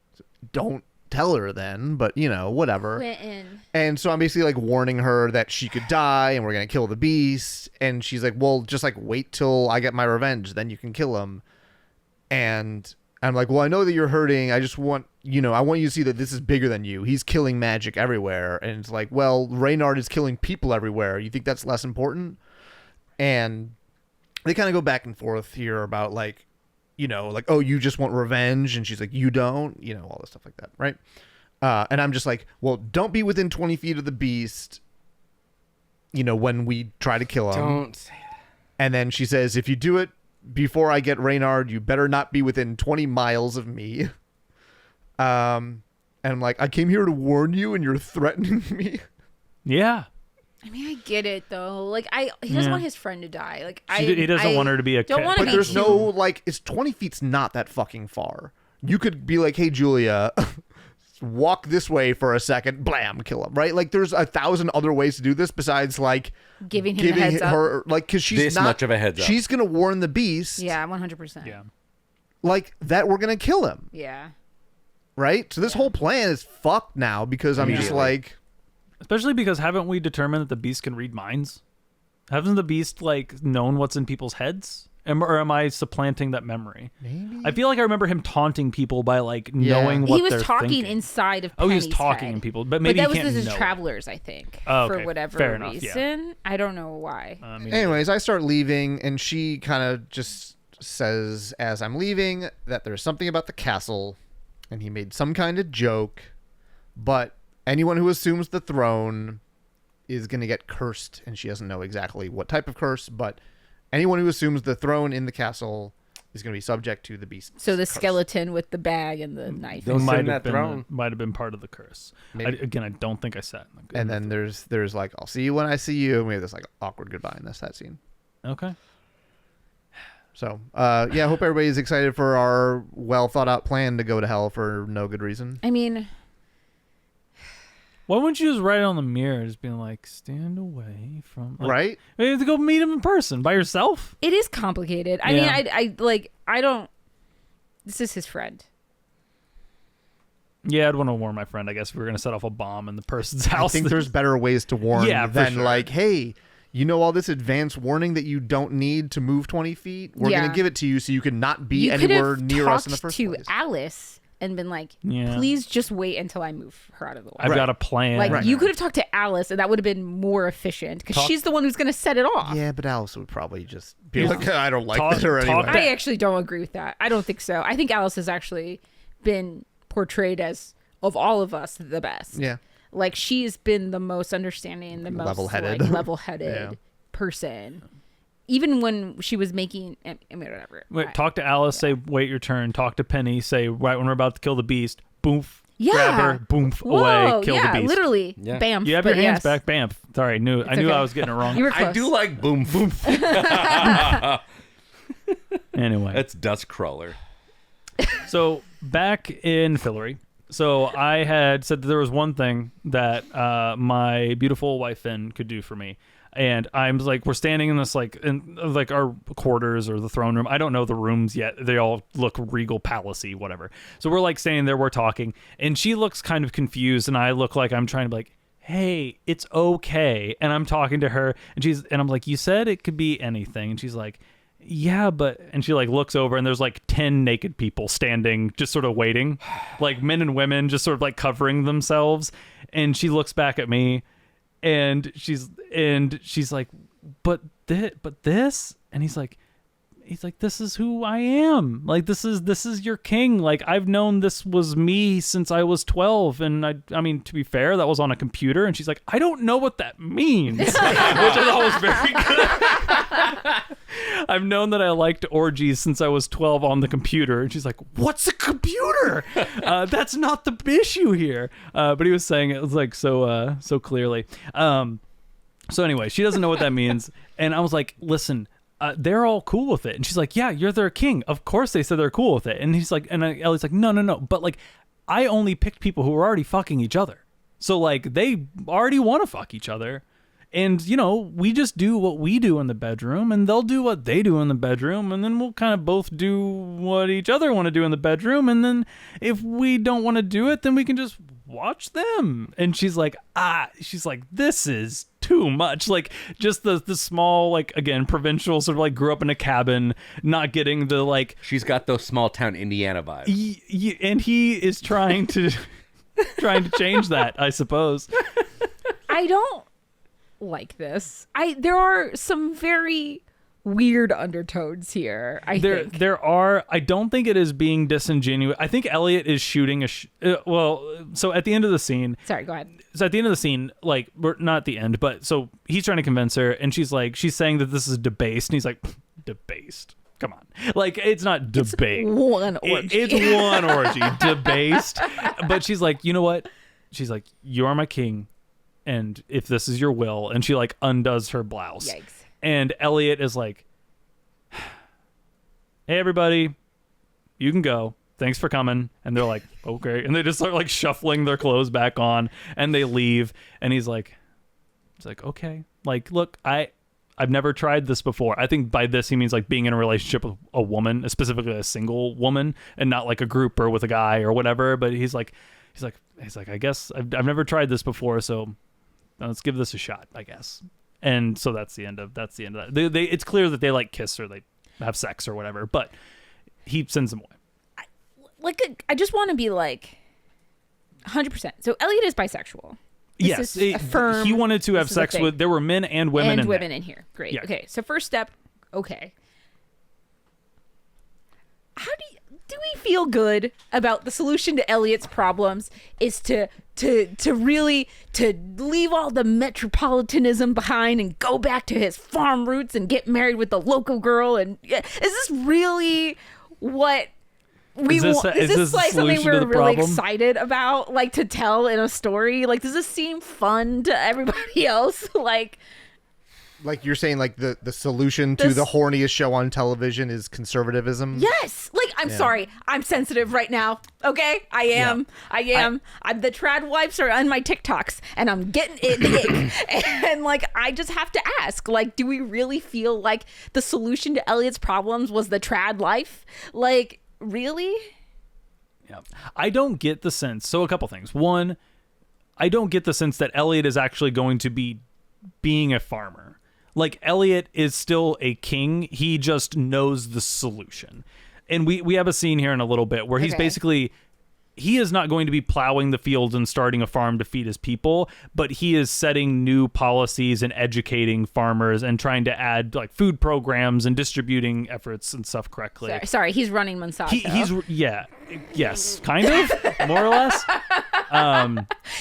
Don't tell her then, but whatever. Quentin. And so I'm basically like warning her that she could die and we're gonna kill the beast. And she's like, well, just like wait till I get my revenge, then you can kill him. And I'm like, well, I know that you're hurting. I just want I want you to see that this is bigger than you. He's killing magic everywhere. And it's like, well, Reynard is killing people everywhere. You think that's less important? And they kind of go back and forth here about like, like, oh, you just want revenge. And she's like, you don't, all this stuff like that. Right. And I'm just like, well, don't be within 20 feet of the beast, when we try to kill him. Don't say that. And then she says, if you do it before I get Reynard, you better not be within 20 miles of me. And I'm like, I came here to warn you and you're threatening me. Yeah. I mean, I get it though. Like, he doesn't want his friend to die. Like, He doesn't want her to be a. don't want to But be there's too- no, like, it's 20 feet's not that fucking far. You could be like, hey, Julia, walk this way for a second, blam, kill him, right? Like, there's 1,000 other ways to do this besides, like, giving him the heads up. her, like, because she's This not much of a heads up. She's going to warn the beast, Yeah, 100%. Yeah. like, that we're going to kill him, Yeah. right? So this whole plan is fucked now because I'm just Immediately. like, Especially because haven't we determined that the beast can read minds? Hasn't the beast like known what's in people's heads? Or am I supplanting that memory? maybe? I feel like I remember him taunting people by like knowing what He was they're talking thinking. inside of Oh, he was Penny's talking head. in people, but maybe that he was can't his know it. travelers, I think, Oh, for okay. whatever Fair enough, reason. yeah. I don't know why. Anyways, I start leaving, and she kind of just says, as I'm leaving, that there's something about the castle, and he made some kind of joke, but anyone who assumes the throne is going to get cursed, and she doesn't know exactly what type of curse, but anyone who assumes the throne in the castle is going to be subject to the beast. So the skeleton with the bag and the knife. Don't might send have that throne. might have been part of the curse. Maybe. Again, I don't think I sat. And then there's like, I'll see you when I see you, and we have this like awkward goodbye in that scene. Okay. So, yeah, I hope everybody's excited for our well thought out plan to go to hell for no good reason. I mean, Why wouldn't you just write it on the mirror, just being like, "Stand away from"? Like, Right? You have to go meet him in person by yourself. it is complicated. I Yeah. mean, I don't. This is his friend. Yeah, I'd want to warn my friend. I guess if we were gonna set off a bomb in the person's I house. think there's better ways to warn Yeah, for than sure. like, hey, all this advanced warning that you don't need to move 20 feet? We're going Yeah. to give it to you so you can not be You could anywhere have near us in the talked first to place. Alice and been like, Yeah. please just wait until I move her out of the way. I've got a plan. Like, you could have talked to Alice, and that would have been more efficient because Talk- she's the one who's going to set it off. Yeah, but Alice would probably just be Yeah. like, I don't like Talk- her anyway. talk I actually don't agree with that. I don't think so. I think Alice has actually been portrayed as, of all of us, the best. Yeah. Like, she's been the most understanding, the most Level-headed. like, level-headed Yeah. person. Even when she was making, I mean, whatever. Wait, talk to Alice. Say, "Wait your turn." Talk to Penny. Say, "Right when we're about to kill the beast." Boomf. Yeah. Grab her. Boomf. Whoa, Away. Kill yeah, the beast. literally. Yeah. Bam. You have your hands back. Bam. Sorry, I knew okay. I was getting it wrong. You were close. I do like boom boom. Anyway, That's Dust Crawler. so back in Fillory. So I had said that there was one thing that my beautiful wife Finn could do for me. And I'm like, we're standing in this in our quarters or the throne room. I don't know the rooms yet. They all look regal palacey, whatever. So we're like standing there, we're talking, and she looks kind of confused, and I look like I'm trying to be like, hey, it's okay. And I'm talking to her, and I'm like, you said it could be anything, and she's like, yeah, but, and she like looks over, and there's like 10 naked people standing, just sort of waiting, like men and women, just sort of like covering themselves. And she looks back at me. And she's like, but this, and he's like, this is who I am. Like, this is your king. Like, I've known this was me since I was 12. And I mean, to be fair, that was on a computer. And she's like, I don't know what that means, which I thought was very good. I've known that I liked orgies since I was 12 on the computer. And she's like, what's a computer? That's not the issue here. But he was saying it was like so clearly. So anyway, she doesn't know what that means. And I was like, listen, they're all cool with it. And she's like, yeah, you're their king. Of course they said they're cool with it. And he's like, and Ellie's like, no. But like, I only picked people who were already fucking each other. So like, they already want to fuck each other. And, you know, we just do what we do in the bedroom, and they'll do what they do in the bedroom, and then we'll kind of both do what each other want to do in the bedroom, and then if we don't want to do it, then we can just watch them. And she's like, this is too much. Like, just the small, like, again, provincial, sort of like grew up in a cabin, not getting the, like... She's got those small town Indiana vibes. And he is trying to change that, I suppose. I don't like this. There are some very weird undertones here. There are. I don't think it is being disingenuous. I think Elliot is shooting so at the end of the scene. Sorry, go ahead. So at the end of the scene, like, we're not at the end, but so he's trying to convince her, and she's saying that this is debased, and he's like, debased. Come on. Like, it's not debased. It's one orgy. It's one orgy. Debased. But she's like, you know what? She's like, you are my king. And if this is your will, and she like undoes her blouse. Yikes. And Elliot is like, hey, everybody, you can go. Thanks for coming. And they're like, okay. And they just start like shuffling their clothes back on, and they leave. And he's like, okay, like, look, I've never tried this before. I think by this he means like being in a relationship with a woman, specifically a single woman, and not like a group or with a guy or whatever. But he's like, I guess I've never tried this before, so let's give this a shot, I guess. And so that's the end of that. It's clear that they like kiss or they have sex or whatever, but he sends them away. I just want to be like 100%. So Elliot is bisexual. Yes, he wanted to have sex with. There were men and women in here. Great. Yeah. Okay. So first step. Okay. How do we feel good about the solution to Elliot's problems is to really leave all the metropolitanism behind and go back to his farm roots and get married with the local girl? And is this really what we want? Is this like something we're really excited about, like, to tell in a story? Like, does this seem fun to everybody else? Like you're saying, like the solution to the horniest show on television is conservatism? Yes. Like, I'm sorry. I'm sensitive right now. Okay? I am. I'm the trad wipes are on my TikToks, and I'm getting it. And, like, I just have to ask, like, do we really feel like the solution to Elliot's problems was the trad life? Like, really? Yeah. I don't get the sense. So a couple things. One, I don't get the sense that Elliot is actually going to be being a farmer. Like, Elliot is still a king. He just knows the solution. And we have a scene here in a little bit where he's basically, he is not going to be plowing the fields and starting a farm to feed his people, but he is setting new policies and educating farmers and trying to add like food programs and distributing efforts and stuff correctly. Sorry, he's running Monsanto. Yes, kind of, more or less.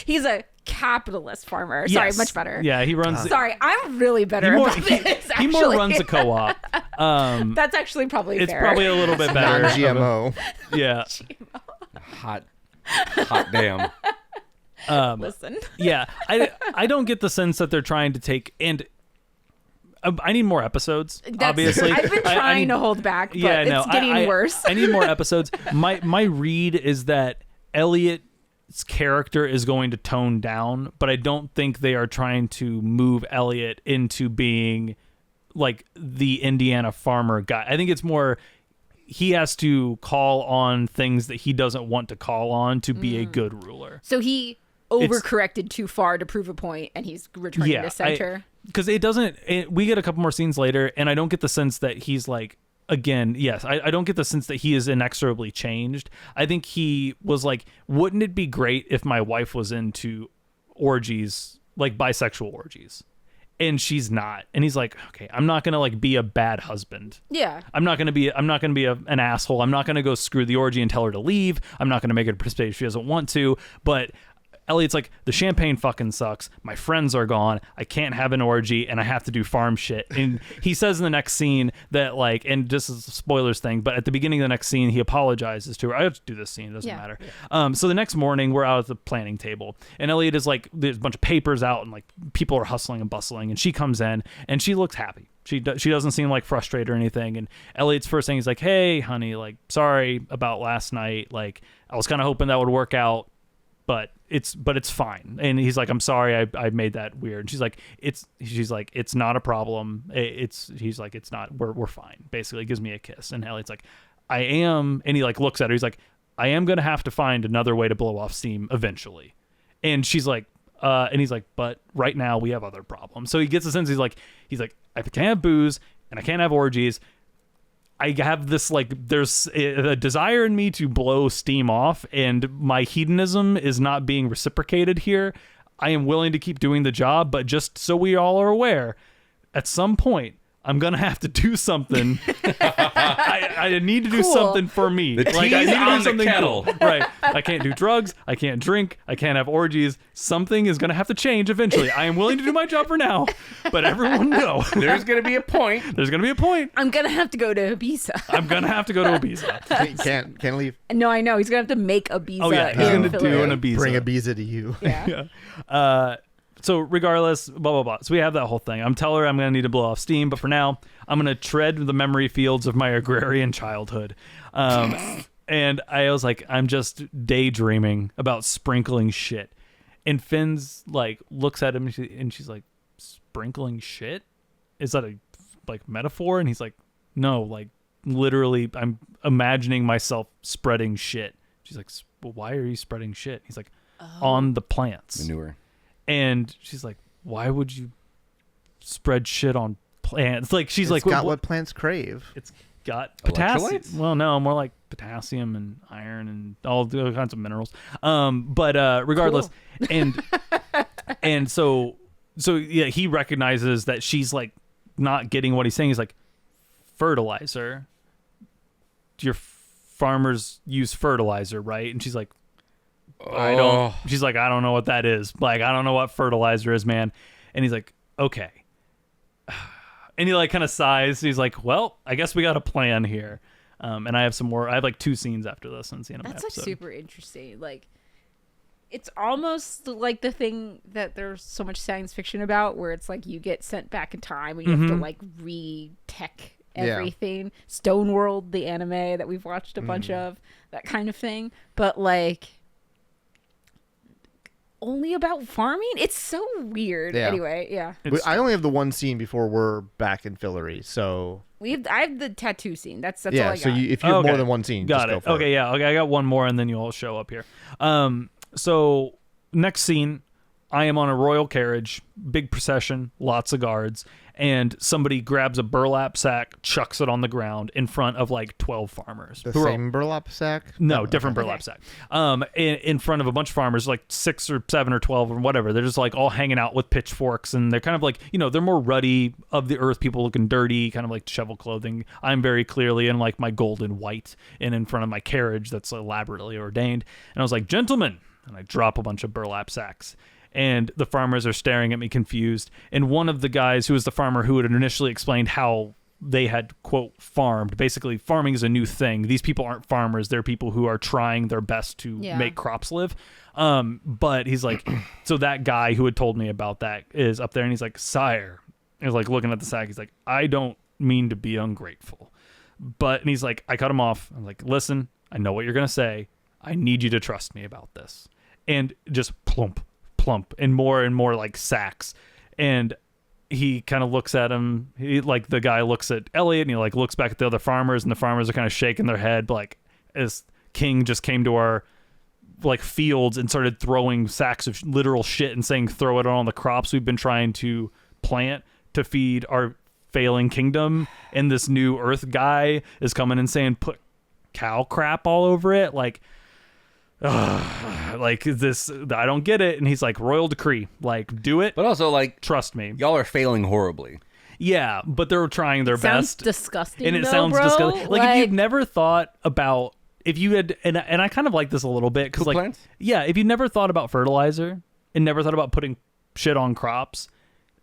He's a capitalist farmer. Sorry, yes. Much better. Yeah, he runs. Sorry, I'm really better about this. He more runs a co-op. That's actually probably fair. It's probably a little bit better. Non-GMO. Yeah. Hot damn. Listen. Yeah, I don't get the sense that they're trying to take, and I need more episodes. Obviously, I've been trying to hold back, but it's getting worse. I need more episodes. My read is that Elliot's character is going to tone down, but I don't think they are trying to move Elliot into being like the Indiana farmer guy. I think it's more he has to call on things that he doesn't want to call on to be a good ruler. So he overcorrected too far to prove a point, and he's returning to center. Because we get a couple more scenes later, and I don't get the sense that he's like, again, yes, I don't get the sense that he is inexorably changed. I think he was like, wouldn't it be great if my wife was into orgies, like bisexual orgies? And she's not. And he's like, okay, I'm not going to like be a bad husband. Yeah. I'm not going to be an asshole. I'm not going to go screw the orgy and tell her to leave. I'm not going to make her participate if she doesn't want to. But Elliot's like, the champagne fucking sucks. My friends are gone. I can't have an orgy, and I have to do farm shit. And he says in the next scene that, like, and this is a spoilers thing, but at the beginning of the next scene, he apologizes to her. I have to do this scene. It doesn't matter. So the next morning, we're out at the planning table, and Elliot is like, there's a bunch of papers out, and like people are hustling and bustling, and she comes in, and she looks happy. She doesn't seem like frustrated or anything. And Elliot's first thing is like, hey, honey, like, sorry about last night. Like, I was kind of hoping that would work out, but it's fine. And he's like, I'm sorry I made that weird. And she's like, it's not a problem. He's like, it's not, we're fine. Basically, gives me a kiss. And Elliot's like, I am, and he like looks at her. He's like, I am going to have to find another way to blow off steam eventually. And she's like, and he's like, but right now we have other problems. So he gets a sense, he's like, I can't have booze and I can't have orgies. I have this, like, there's a desire in me to blow steam off, and my hedonism is not being reciprocated here. I am willing to keep doing the job, but just so we all are aware, at some point, I'm going to have to do something. I need to do something for me. The like, I tea's need to do on the something kettle. cool. Right. I can't do drugs. I can't drink. I can't have orgies. Something is going to have to change eventually. I am willing to do my job for now, but everyone know. There's going to be a point. There's going to be a point. I'm going to have to go to Ibiza. I'm going to have to go to Ibiza. Can't leave. No, I know. He's going to have to make Ibiza. Oh, yeah. He's going to do an Ibiza. Bring Ibiza to you. Yeah. So regardless, blah, blah, blah. So we have that whole thing. I'm telling her I'm going to need to blow off steam, but for now, I'm going to tread the memory fields of my agrarian childhood. And I was like, I'm just daydreaming about sprinkling shit. And Finn's like, looks at him and she's like, sprinkling shit? Is that a like metaphor? And he's like, no, like literally I'm imagining myself spreading shit. She's like, well, why are you spreading shit? He's like, on the plants. Manure. And she's like, why would you spread shit on plants? Like, she's like, It's got what plants crave. it's got potassium. Electrolytes? Well, no, more like potassium and iron and all the other kinds of minerals. But regardless, and so yeah, he recognizes that she's like not getting what he's saying. He's like, fertilizer. Your farmers use fertilizer, right? And she's like, I don't. She's like, I don't know what that is. Like, I don't know what fertilizer is, man. And he's like, okay. And he like kind of sighs. He's like, well, I guess we got a plan here. And I have some more. I have like 2 scenes after this in the That's like episode. super interesting. Like, it's almost like the thing that there's so much science fiction about, where it's like you get sent back in time and you have to like re-tech everything. Stone World, the anime that we've watched a bunch of, that kind of thing. But like, only about farming? It's so weird. Yeah. Anyway, yeah. I only have the one scene before we're back in Fillory, so I have the tattoo scene. That's all I yeah. got. So if you have Okay. more than one scene, Got just it. go for Okay, yeah. Okay, I got one more, and then you'll all show up here. So next scene, I am on a royal carriage, big procession, lots of guards, and somebody grabs a burlap sack, chucks it on the ground in front of like 12 farmers. The who are all- same burlap sack? No, different burlap sack. In front of a bunch of farmers, like 6 or 7 or 12 or whatever. They're just like all hanging out with pitchforks, and they're kind of like, they're more ruddy, of the earth people, looking dirty, kind of like shovel clothing. I'm very clearly in like my gold and white, and in front of my carriage that's elaborately ordained. And I was like, gentlemen, and I drop a bunch of burlap sacks. And the farmers are staring at me confused. And one of the guys, who was the farmer who had initially explained how they had, quote, farmed. Basically, farming is a new thing. These people aren't farmers. They're people who are trying their best to make crops live. But he's like, so that guy who had told me about that is up there, and he's like, sire. And he's like looking at the sack. He's like, I don't mean to be ungrateful. And he's like, I cut him off. I'm like, listen, I know what you're going to say. I need you to trust me about this. And just plump, and more like sacks. And he kind of looks at him. Like the guy looks at Elliot, and he like looks back at the other farmers, and the farmers are kind of shaking their head, like, as King just came to our like fields and started throwing sacks of literal shit and saying, throw it on the crops we've been trying to plant to feed our failing kingdom. And this new earth guy is coming and saying, put cow crap all over it. Like this, I don't get it. And he's like, royal decree, like, do it. But also, like, Trust me. y'all are failing horribly. Yeah, but they're trying their Sounds best. disgusting. And it though, sounds bro. disgusting. Like, if you've never thought about if you had, and I kind of like this a little bit because Cool like, plants? yeah, if you never thought about fertilizer and never thought about putting shit on crops,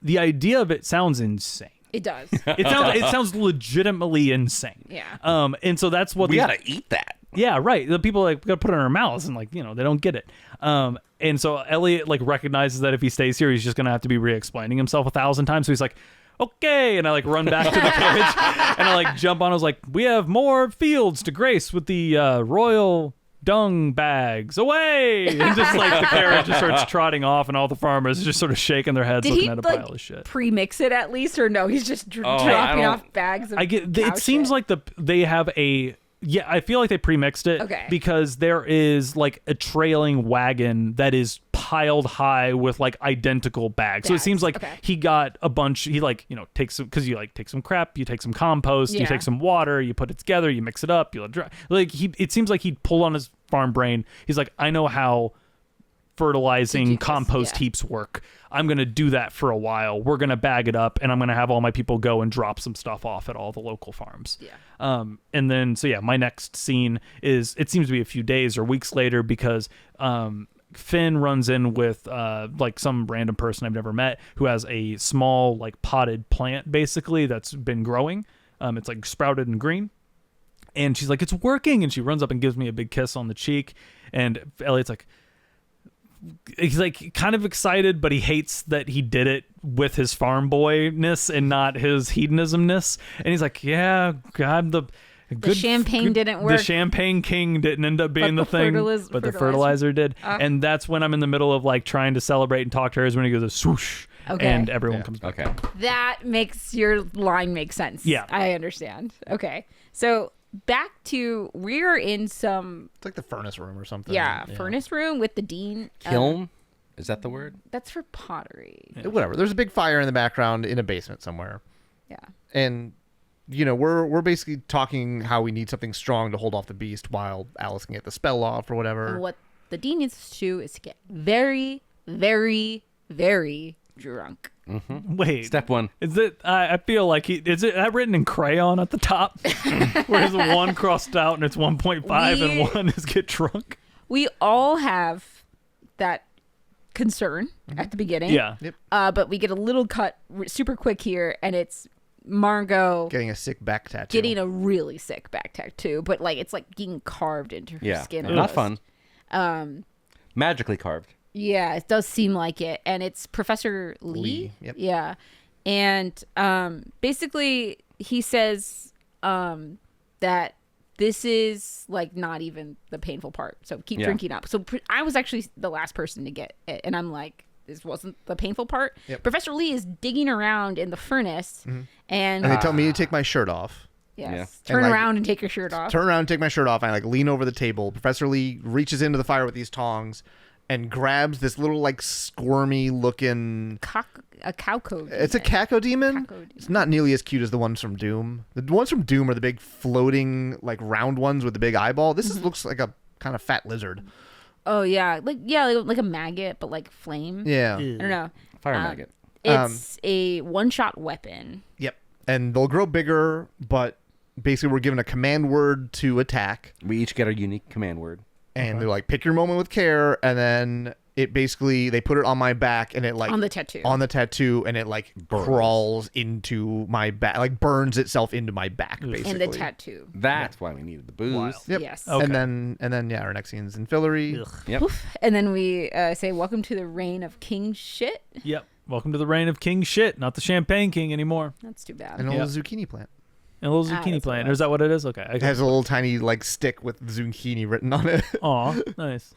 the idea of it sounds insane. It does. It sounds legitimately insane. Yeah. And so that's what We gotta eat that. Yeah, right. The people like we gotta put it in our mouths and like, you know, they don't get it. And so Elliot like recognizes that if he stays here, he's just gonna have to be re-explaining himself 1,000 times. So he's like, okay, and I like run back to the carriage and I like jump on. I was like, we have more fields to grace with the royal dung bags away, and just like the carriage just starts trotting off, and all the farmers are just sort of shaking their heads, Did looking he at a like pile of shit. pre-mix it at least, or no? He's just I dropping don't- off bags of I get. cow It seems shit. like they have a. Yeah, I feel like they pre-mixed it Okay. because there is like a trailing wagon that is piled high with like identical bags. So it Bags, seems like okay. he got a bunch. He like, you know, takes some, because you like take some crap, you take some compost, you Yeah. take some water, you put it together, you mix it up, you let it dry. Like it seems like he'd pull on his farm brain. He's like, I know how fertilizing To do this, compost yeah. heaps work. I'm going to do that for a while. We're going to bag it up, and I'm going to have all my people go and drop some stuff off at all the local farms. Yeah. And then, so yeah, my next scene is, it seems to be a few days or weeks later, because Finn runs in with like some random person I've never met who has a small like potted plant basically that's been growing. It's like sprouted and green. And she's like, it's working. And she runs up and gives me a big kiss on the cheek. And Elliot's like, he's like kind of excited, but he hates that he did it with his farm boyness and not his hedonismness. And he's like, yeah, God, the champagne didn't work. The champagne king didn't end up being But the thing, but the fertilizer did. And that's when I'm in the middle of like trying to celebrate and talk to her, is when he goes a swoosh, Okay. and everyone comes back. Okay. That makes your line make sense. Yeah. I understand. Okay. So back to, we're in some It's like the furnace room or something. furnace room with the dean. Kiln? Is that the word? That's for pottery. Whatever. There's a big fire in the background in a basement somewhere. Yeah. And you know, we're basically talking how we need something strong to hold off the beast while Alice can get the spell off or whatever. And what the dean needs to do is to get very, very, very drunk. Wait, Step one. is it? I feel like is it that written in crayon at the top, where there's one crossed out and it's 1.5 and one is get drunk. We all have that concern at the beginning. Yeah. Yep. But we get a little cut super quick here, and it's Margot Getting a sick back tattoo. getting a really sick back tattoo, but like it's like getting carved into her Yeah. skin. Not almost. fun. Magically carved. Yeah, it does seem like it. And it's Professor Lee. Yep. Yeah. And basically he says that this is like not even the painful part. So keep Yeah. drinking up. So I was actually the last person to get it. And I'm like, this wasn't the painful part. Yep. Professor Lee is digging around in the furnace and And they tell me to take my shirt off. yes, Yeah. turn And, like, around and take your shirt off. Turn around and take my shirt off. And I like lean over the table. Professor Lee reaches into the fire with these tongs and grabs this little like squirmy looking. A cowco. It's a caco demon. Caco demon. It's not nearly as cute as the ones from Doom. The ones from Doom are the big floating like round ones with the big eyeball. This is, looks like a kind of fat lizard. Oh yeah, like a maggot, but like flame. Yeah. I don't know. Fire maggot. It's a one-shot weapon. Yep. And they'll grow bigger, but basically we're given a command word to attack. We each get our unique command word. And they're like, pick your moment with care, and then it basically they put it on my back, and it like On the tattoo. and it like crawls into my back, like burns itself into my back, basically. And the tattoo. That's why we needed the booze. Yep. Yes. Okay. And then yeah, our next scene's in Fillory. Yep. And then we say, "Welcome to the reign of king shit." Yep. Welcome to the reign of King Shit, not the Champagne King anymore. That's too bad. And a Yeah. little zucchini plant. And a little that's zucchini what plant. it Or is that what it is? Okay. It has a little tiny like stick with zucchini written on it. Aw, nice.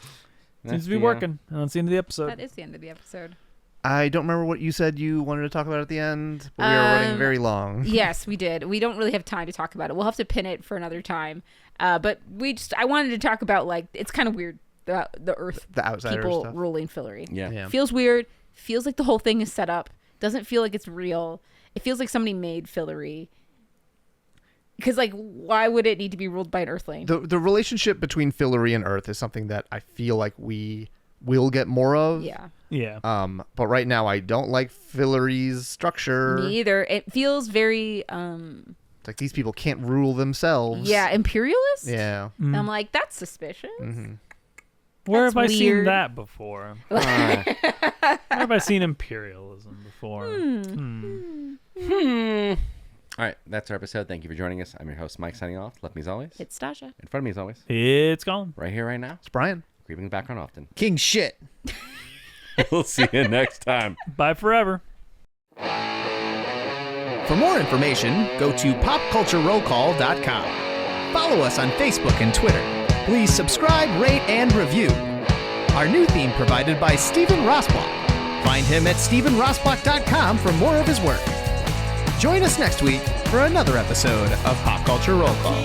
That's Seems to be the, working. And that's the end of the episode. That is the end of the episode. I don't remember what you said you wanted to talk about at the end, but we are running very long. Yes, we did. We don't really have time to talk about it. We'll have to pin it for another time. But I wanted to talk about like it's kind of weird the Earth The outsider people stuff. ruling Fillory. Yeah. Yeah. Feels weird. Feels like the whole thing is set up. Doesn't feel like it's real. It feels like somebody made Fillory. Because like, why would it need to be ruled by an Earthling? The relationship between Fillory and Earth is something that I feel like we will get more of. Yeah. Yeah. But right now I don't like Fillory's structure. Me either. It feels very It's like these people can't rule themselves. Yeah, imperialists? Yeah. And I'm like, that's suspicious. Where That's have I seen weird. that before? Where have I seen imperialism before? All right, that's our episode. Thank you for joining us. I'm your host, Mike, signing off. Left me as always. It's Dasha. In front of me as always. It's gone. Right here, right now. It's Brian. Creeping in the background often. King shit. We'll see you next time. Bye forever. For more information, go to popculturerollcall.com. Follow us on Facebook and Twitter. Please subscribe, rate, and review. Our new theme provided by Stephen Rossbach. Find him at stephenrossbach.com for more of his work. Join us next week for another episode of Pop Culture Roll Call.